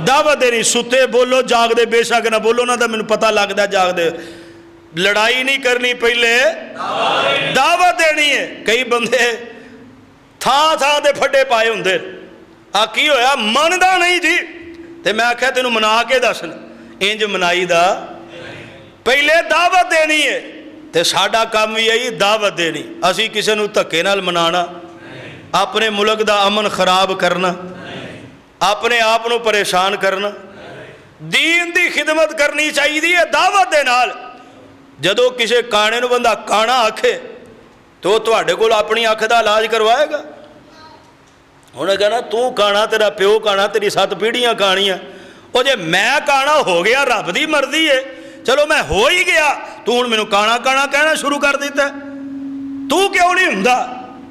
دعوت دینی ستے بولو جاگ دے بے شک نہ بولو نہ دا میں پتہ لگ دا جاگ دے لڑائی نہیں کرنی پہلے دعوت دینی ہے کئی بندے تھا دے پھٹے پائے ہوں دے کی ہویا مندہ نہیں جی تے میں آکھا تینوں منا کے دسنا انج منائی دا پہلے دعوت دینی ہے تے ساڑھا کام بھی ہے دعوت دینی اسی کسی نو تکے نال منانا اپنے ملک دا امن خراب کرنا اپنے آپ نو پریشان کرنا دین دی خدمت کرنی چاہیے دی دعوت دے نال جدو کسی کانے نو بندہ کانا آکھے تو تواڈے کول اپنی آنکھ دا علاج کروائے گا انہیں کہنا تو کانا تیرا پیو کانا تیری 7 پیڑیاں کانیاں او جے میں کانا ہو گیا رب دی مرضی ہے چلو میں ہو ہی گیا تو ہن مینوں کانا کانا کہنا شروع کر دیتا ہے تو کیوں نہیں ہوندا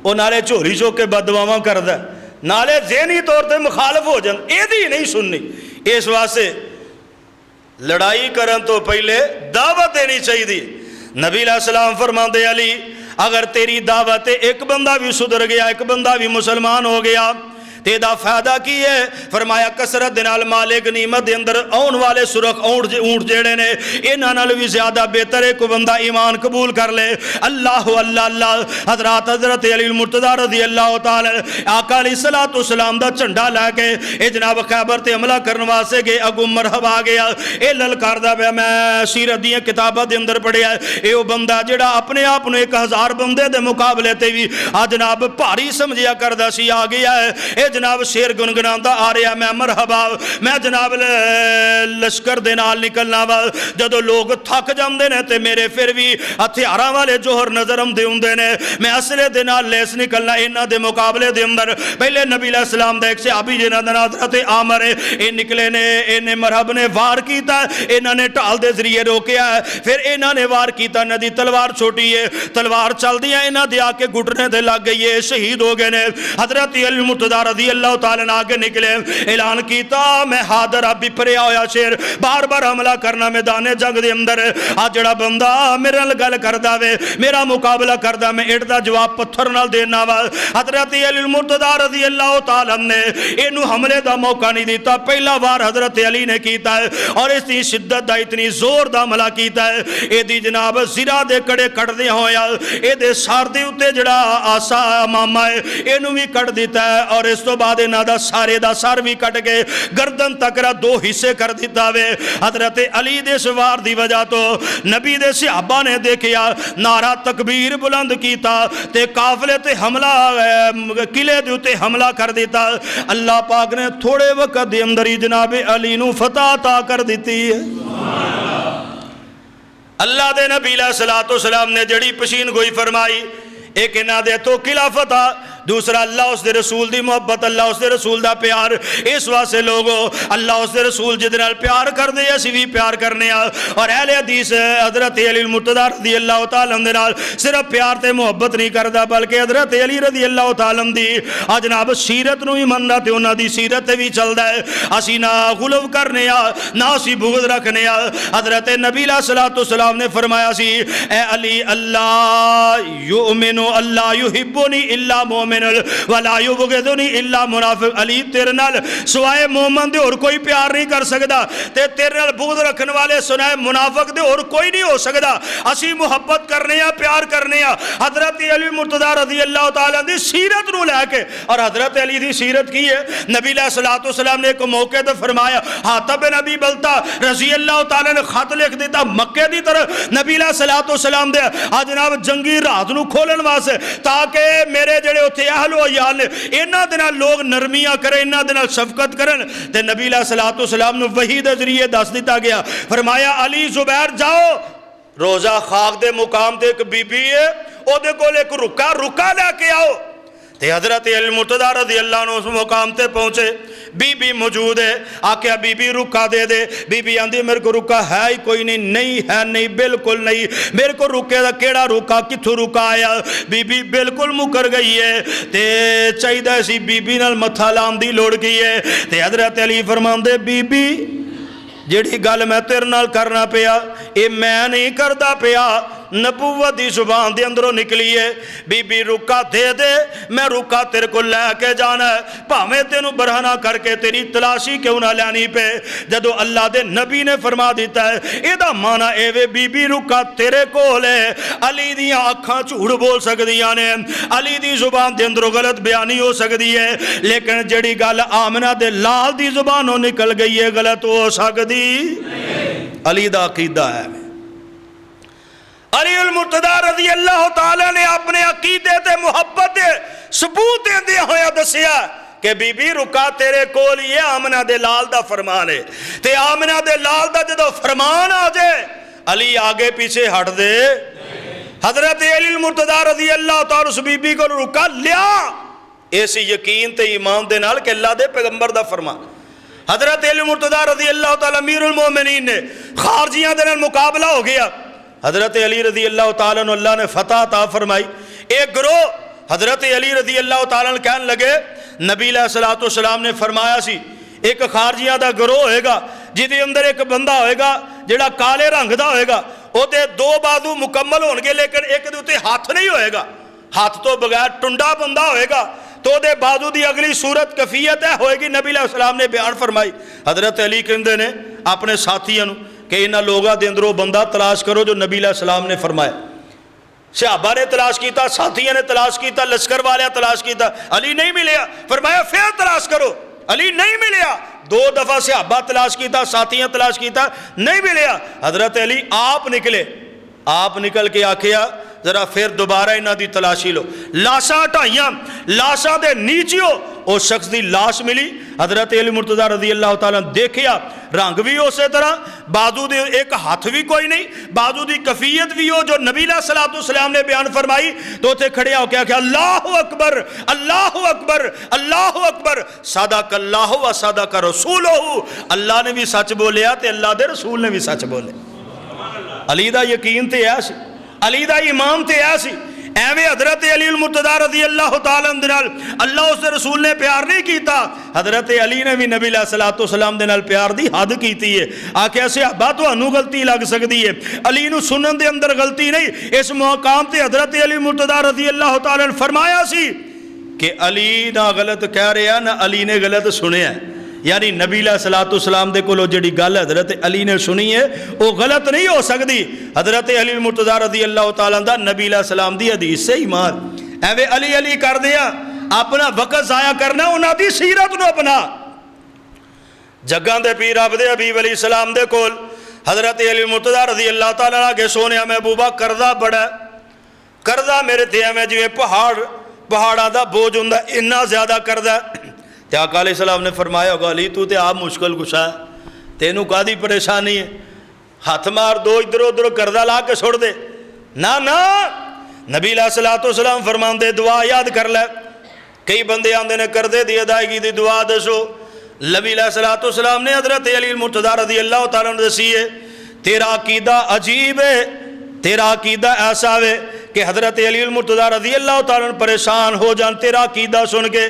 او نالے جھولی چوک کے بددعاواں کردا نالے ذہنی طور تے مخالف ہو جان ایدی نہیں سننی اس واسطے لڑائی کرن تو پہلے دعوت دینی چاہیے دی نبی علیہ السلام فرماندے علی اگر تیری دعوت ایک بندہ بھی سدھر گیا ایک بندہ بھی مسلمان ہو گیا تیدا فائدہ کی ہے فرمایا کسرت دنال مالک نعمت دے اندر آن والے سرخ اونٹ جیڑے نے انہاں نال بھی زیادہ بہتر ہے کو بندہ ایمان قبول کر لے اللہ اللہ اللہ حضرت علی المرتضی رضی اللہ تعالی آقا علیہ السلام دا چنڈا لے کے اے جناب خیبر تے حملہ کرن واسطے گئے اگوں مرحب آ گیا اے للکاردا پیا میں سیرت دیاں کتاباں دے اندر پڑھیا اے او بندہ جڑا اپنے آپ نو 1000 بندے دے مقابلے تے بھی جناب بھاری سمجھیا کردا سی آ گیا ہے جناب شیر گنگناندہ آ رہا میں مرحبا میں جناب لشکر دے نال نکلنا وا جدو لوگ تھک جاندے نے تے میرے پھر بھی ہتھیاراں والے جوہر نظر آندے ہوندے نے میں اسلحے دے نال لیس نکلنا انہاں دے مقابلے دے اندر پہلے نبی علیہ السلام دا ایک صحابی جنہاں دا نام حضرت عامر ہے اے نکلے نے انہیں مرحب نے وار کیتا انہاں نے ٹال دے ذریعے روکیا ہے پھر انہاں نے وار کیتا انہاں دی تلوار چھوٹی ہے تلوار چل دیا انہاں دے آ کے گھٹنے دے لگ گئی ہے شہید ہو گئے نے حضرت علی المرتضی رضی اللہ تعالیٰ نے آگے نکلے اعلان کیتا میں حاضر اب بپریا ہویا شیر بار بار حملہ کرنا میدان جنگ دے اندر آج جڑا بندہ میرے نال گل کردا وے میرا مقابلہ کردا میں اٹ دا جواب پتھر نال دینا وا حضرت علی المرتضیٰ رضی اللہ تعالیٰ نے اینو حملے دا موقع نہیں دیتا پہلا وار حضرت علی نے کیتا ہے اور اس دی شدت دا اتنی زور دا حملہ کیتا ہے اے دی جناب زرا دے کڑے کٹ دے ہویا اے دے سار دے اتے جڑا آسا ماما ہے اینو بھی کٹ دیتا ہے اور اس تو بعد انہاں دا سارے دا سار بھی کٹ کے گردن تکرا دو حصے کر دیتا وے حضرت علی دے سوار دی وجہ تو نبی دے صحابہ نے دیکھیا نعرہ تکبیر بلند کیتا تے قافلے تے حملہ قلعے دے اتے حملہ کر دیتا اللہ پاک نے تھوڑے وقت دے اندر ہی جناب علی نو فتح عطا کر دیتی ہے اللہ دے نبی علیہ السلام نے جڑی پشین گوئی فرمائی ایک انہ دے تو قلعہ فتح دوسرا اللہ اس دے رسول دی محبت اللہ اس دے رسول دا پیار اس واسے لوگو اللہ اس دے رسول جدنال پیار کر دے اسی بھی پیار کرنے اور اہل حدیث حضرت علی المرتضیٰ رضی اللہ تعالیٰ اندرال صرف پیار تے محبت نہیں کردہ بلکہ حضرت علی رضی اللہ تعالیٰ دی جناب سیرت نو ہی من رہا تے انہاں دی سیرت بھی چل دا ہے اسی نہ غلو کرنے نہ اسی بغض رکھنے حضرت نبی علیہ السلام نے فرمایا سی اے علی اللہ یؤمنو اللہ یحبونی اللہ مومن ولا یبغضنی الا منافق علی تیرے نال سوائے مومن دے اور کوئی پیار نہیں کر سکدا تے تیرے نال بغض رکھنے والے سنائے منافق دے اور کوئی نہیں ہو سکدا اسی محبت کرنے ہیں پیار کرنے ہیں حضرت علی مرتضیٰ رضی اللہ تعالیٰ دی سیرت نو لے کے اور حضرت علی دی سیرت کی ہے نبی علیہ السلام نے ایک موقع تے فرمایا حاتب نبی بلتا رضی اللہ تعالیٰ نے خط لکھ دیتا مکے دی طرف نبی علیہ السلام دے جناب جنگی رات نو کھولن واسطے تاکہ میرے جڑے اتھے اہل و عیال انہاں دے نال لوگ نرمیاں کریں انہاں دے نال شفقت کرن تے نبی علیہ السلام نے وحی دے ذریعے دس دیتا گیا فرمایا علی زبیر جاؤ روزہ خاک دے مقام تے ایک بی بی ہے او دے کول ایک رکا لے کے آؤ تے حضرت علی المرتضیٰ رضی اللہ عنہ اس مقام تے پہنچے بی بی موجود ہے آکیا بی بی رکا دے دے بی بی آندھی میرے کو رکا ہے ہی کوئی نہیں ہے نہیں بالکل نہیں میرے کو رکے دا کیڑا رکا کتھو رکا آیا بی بی بالکل مکر گئی ہے تے چاہیدہ ایسی بی بی نال متھا لام دی لوڑ گئی ہے تے حضرت علی فرمان دے بی بی جیڑی گل میں تیرے نال کرنا پیا اے میں نہیں کردہ پیا نبوت دی زبان دے اندروں نکلی ہے بی بی رکا دے دے میں رکا تیرے کو لے کے جانا ہے پاہمیں تینوں برہنہ کر کے تیری تلاشی کیوں نہ لینی پہ جدو اللہ دے نبی نے فرما دیتا ہے ایدہ مانا اے وے بی بی رکا تیرے کو لے علی دیاں اکھاں چھوڑ بول سکدیاں نے علی دی زبان دے اندروں غلط بیانی ہو سکدی ہے لیکن جڑی گل آمنہ دے لال دی زبانوں نکل گئی ہے غلط ہو سکدی علی دا عقیدہ ہے علی المرتضیٰ رضی اللہ تعالیٰ نے اپنے عقیدے تے محبت دے ثبوت دیا ہویا دسیا کہ بی بی رکا تیرے کول یہ آمنہ دے لال دا فرمان ہے تے آمنہ دے لال دا جدو فرمان آ جائے علی آگے پیچھے ہٹ دے حضرت علی المرتضیٰ رضی اللہ تعالیٰ اس بی بی کو رکا لیا ایسی یقین تے ایمان دے نال کہ اللہ دے پیغمبر دا فرمان حضرت علی المرتضیٰ رضی اللہ تعالیٰ امیر المومنین نے خارجیاں دے نال مقابلہ ہو گیا حضرت علی رضی اللہ تعالیٰ نے اللہ نے فتح عطا فرمائی ایک گروہ حضرت علی رضی اللہ تعالیٰ نے کہنے لگے نبی علیہ السلام نے فرمایا سی ایک خارجیاں دا گروہ ہوئے گا جدی اندر ایک بندہ ہوئے گا جڑا کالے رنگ دا ہوئے گا او دے دو بازو مکمل ہونگے لیکن ایک دوتے ہاتھ نہیں ہوئے گا ہاتھ تو بغیر ٹنڈا بندہ ہوئے گا تو دے بازو دی اگلی صورت کفیت ہے ہوئے گی نبی علیہ السلام نے بیان فرمائی حضرت علی کہندے نے اپنے ساتھیاں کہ انہاں لوگاں دے اندروں بندہ تلاش کرو جو نبی علیہ السلام نے فرمایا صحابہ نے تلاش کیتا ساتھیاں نے تلاش کیتا لشکر والے تلاش کیتا علی نہیں ملیا فرمایا پھر تلاش کرو علی نہیں ملیا دو دفعہ صحابہ تلاش کیتا ساتھیاں تلاش کیتا نہیں ملیا حضرت علی آپ نکلے آپ نکل کے آکھیا ذرا پھر دوبارہ انہاں دی تلاشی لو لاشاں ہٹائیاں لاشاں دے نیچیو او شخص دی لاش ملی حضرت علی مرتضیٰ رضی اللہ تعالیٰ دیکھیا رنگ بھی اسی طرح بازو دے ایک ہاتھ بھی کوئی نہیں بازو دی کفیت بھی ہو جو نبی علیہ السلام نے بیان فرمائی تو تے کھڑیا ہو کیا کہ اللہ اکبر اللہ اکبر اللہ اکبر صدق اللہ و صدق رسولہ اللہ نے بھی سچ بولیا تے اللہ دے رسول نے بھی سچ بولے علی دا یقین تے ایسی علی دا ایمان تے ایسی ایویں حضرت علی المرتضیٰ رضی اللہ تعالیٰ عنہ دے نال اللہ اس رسول نے پیار نہیں کیتا، حضرت علی نے بھی نبی علیہ الصلوۃ والسلام دے نال پیار دی حد کیتی ہے. آکھیا صحابہ تانوں غلطی لگ سکتی ہے، علی نو سنن دے اندر غلطی نہیں. اس مقام تے حضرت علی المرتضیٰ رضی اللہ تعالیٰ عنہ فرمایا سی کہ علی نہ غلط کہہ رہا نہ علی نے غلط سنیا. یعنی نبی علیہ الصلوۃ والسلام دے کولو جڑی گل حضرت علی نے سنی ہے وہ غلط نہیں ہو سکتی. حضرت علی المرتضیٰ رضی اللہ تعالیٰ عنہ نبی علیہ السلام دی حدیث سے ایمان. ایویں علی علی کر دیا اپنا وقت ضائع کرنا، انہاں دی سیرت نو اپنا. جگاں دے پیر عبد حبیب علیہ السلام دے کول حضرت علی المرتضیٰ رضی اللہ تعالیٰ عنہ کے سونے محبوبہ قرضہ بڑا، قرضہ میرے تے میں جویں پہاڑاں دا بوجھ ہوندا اتنا زیادہ قرضہ. تے آقا علیہ السلام نے فرمایا ہوگا علی تو تے آپ مشکل کشا ہے، تینوں کادی پریشانی ہے، ہاتھ مار دو ادھر ادھر قرضہ لا کے چھوڑ دے. نا نبی علیہ الصلوۃ والسلام فرماندے دعا یاد کر لے. کئی بندے آندے نے قرضے دی ادائیگی دی دعا دسو. نبی علیہ الصلوۃ والسلام نے حضرت علی المرتضیٰ رضی اللہ تعالیٰ عنہ دسی ہے تیرا عقیدہ عجیب ہے، تیرا عقیدہ ایسا ہے کہ حضرت علی المرتضیٰ رضی اللہ تعالیٰ عنہ پریشان ہو جان تیرا عقیدہ سن کے.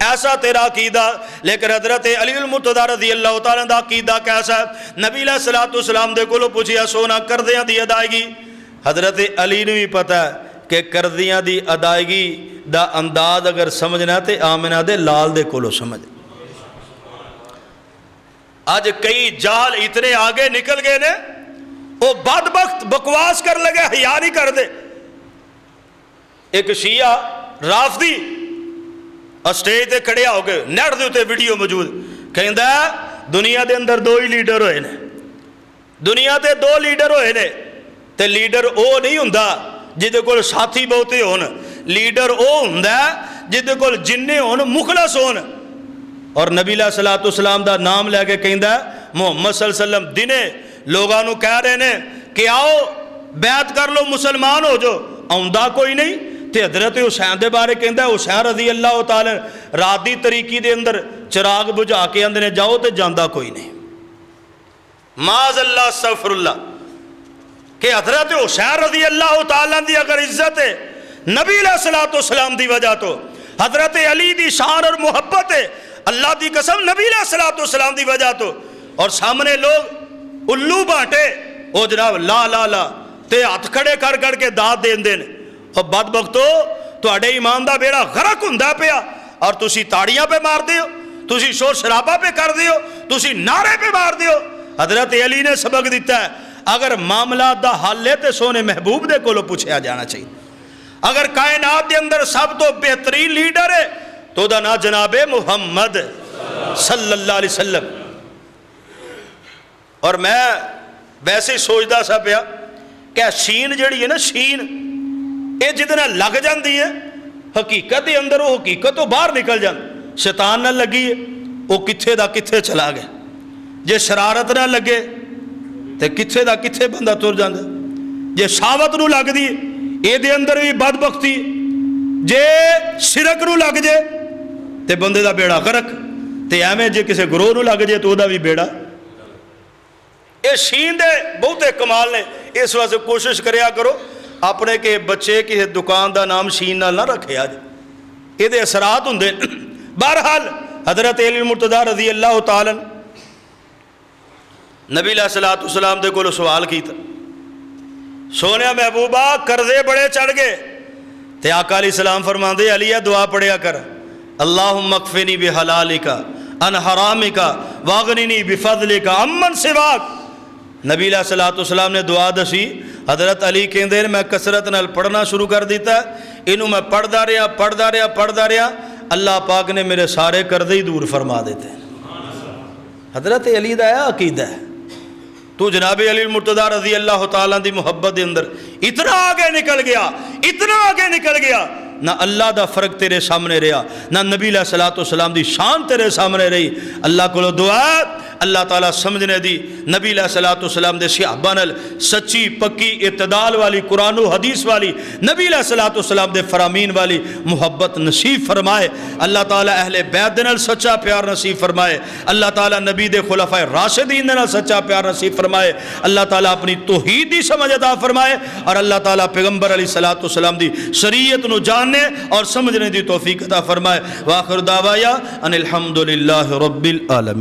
ایسا تیرا عقیدہ، لیکن حضرت علی المرتضیٰ رضی اللہ تعالیٰ عنہ دا عقیدہ کیسا ہے؟ نبی علیہ الصلوۃ والسلام دے کولو پوچھیا سونا قرضیاں دی ادائیگی. حضرت علی نے بھی پتہ ہے کہ قرضیاں دی ادائیگی دا انداز اگر سمجھنا تے آمنہ دے لال دے کولو سمجھ. آج کئی جہل اتنے آگے نکل گئے نے، وہ بدبخت بکواس کر لگے، حیا نہیں کر دے. ایک شیعہ رافضی اسٹیج تے کھڑیا ہو گئے، نیٹ دے تے ویڈیو موجود، کہندا دنیا دے اندر دو ہی لیڈر ہوئے نے، دنیا تے دو لیڈر ہوئے نے، تے لیڈر او نہیں ہوندا جدے کول ساتھی بہتے ہون، لیڈر او ہوندا جدے کول جننے ہون مخلص ہون. اور نبی علیہ الصلوۃ والسلام دا نام لے کے کہندا محمد صلی اللہ علیہ وسلم دنے لوگاں نو کہہ رہے نے کہ آؤ بیعت کر لو مسلمان ہو جو، آوندا کوئی نہیں. تے حضرت حسین دے بارے کہندا حسین رضی اللہ تعالی رات دی طریقی دے اندر چراغ بجھا کے اندر نے جاؤ تے جاندا کوئی نہیں. معاذ اللہ استغفر اللہ. کہ حضرت حسین رضی اللہ تعالیٰ دی اگر عزت ہے نبی علیہ الصلوۃ والسلام دی وجہ تو، حضرت علی دی شان اور محبت ہے اللہ دی قسم نبی علیہ الصلوۃ والسلام دی وجہ تو. اور سامنے لوگ الو بانٹے او جناب لا لا لا تے ہاتھ کھڑے کر کے داد دین دین. اور بدبختو تواڈے ایمان دا بیڑا غرق ہوندا پیا اور تسی تاڑیاں پہ مار دیو، تسی شور شرابہ پہ کر دیو، تسی نعرے پہ مار دیو. حضرت علی نے سبق دیتا ہے اگر معاملات دا حل ہے تے سونے محبوب دے کولو پوچھیا جانا چاہیے. اگر کائنات دے اندر سب تو بہترین لیڈر ہے تو دا نا جناب محمد صلی اللہ علیہ وسلم. اور میں ویسے سوچدا سا پیا کہ شین جڑی ہے نا شین اے جدنا لگ جاندی ہے حقیقت دے اندر وہ حقیقت تو باہر نکل جان. شیطان نہ لگی ہے وہ کتھے دا کتھے چلا گیا، جے شرارت نہ لگے تے کتھے دا کتھے بندہ تر جاندا، جے شاوت نو لگ دی اے دے اندر بھی بدبختی، جے شرک نو لگ جے تے بندے دا بیڑا غرق، تے ایویں جے کسے گروہ نو لگ جے تو دا بھی بیڑا. اے شین دے بہتے کمال نے. اس واسطے کوشش کریا کرو اپنے کے بچے کسی دکان دا نام شین نال نہ رکھے آج، یہ دے اثرات ہوندے. بہرحال حضرت علی المرتضیٰ رضی اللہ تعالی نبی علیہ الصلوۃ والسلام دے کولو سوال کیتا سونے محبوبہ قرضے بڑے چڑھ گئے. تے آقا علیہ السلام فرماندے علی دعا پڑھیا کر اللہم اکفنی بحلالک عن حرامک واغننی بفضلک عمن سواک. نبی علیہ الصلوۃ والسلام نے دعا دسی. حضرت علی کہندے میں کثرت نال پڑھنا شروع کر دیتا، انہوں میں پڑھدا رہا اللہ پاک نے میرے سارے قرضے ہی دور فرما دیتے ہیں. حضرت علی دا عقیدہ ہے. تو جناب علی المرتضیٰ رضی اللہ تعالیٰ دی محبت دے اندر اتنا آگے نکل گیا نہ اللہ دا فرق تیرے سامنے رہا، نہ نبی علیہ الصلوۃ والسلام دی شان تیرے سامنے رہی. اللہ کو دعا اللہ تعالیٰ سمجھنے دی نبی علیہ الصلوۃ والسلام دے صحابہ نال سچی پکی اعتدال والی قرآن و حدیث والی نبی علیہ الصلوۃ والسلام دے فرامین والی محبت نصیب فرمائے اللہ تعالیٰ اہل بیت دے نال سچا پیار نصیب فرمائے اللہ تعالیٰ نبی دے خلفائے راشدین دے نال سچا پیار نصیب فرمائے اللہ تعالیٰ اپنی توحید دی سمجھ عطا فرمائے اور اللہ تعالیٰ پیغمبر علیہ الصلوۃ والسلام دی شریعت نو جاننے اور سمجھنے دی توفیق عطا فرمائے۔ وآخر دعوایا ان الحمدللہ رب العالمین۔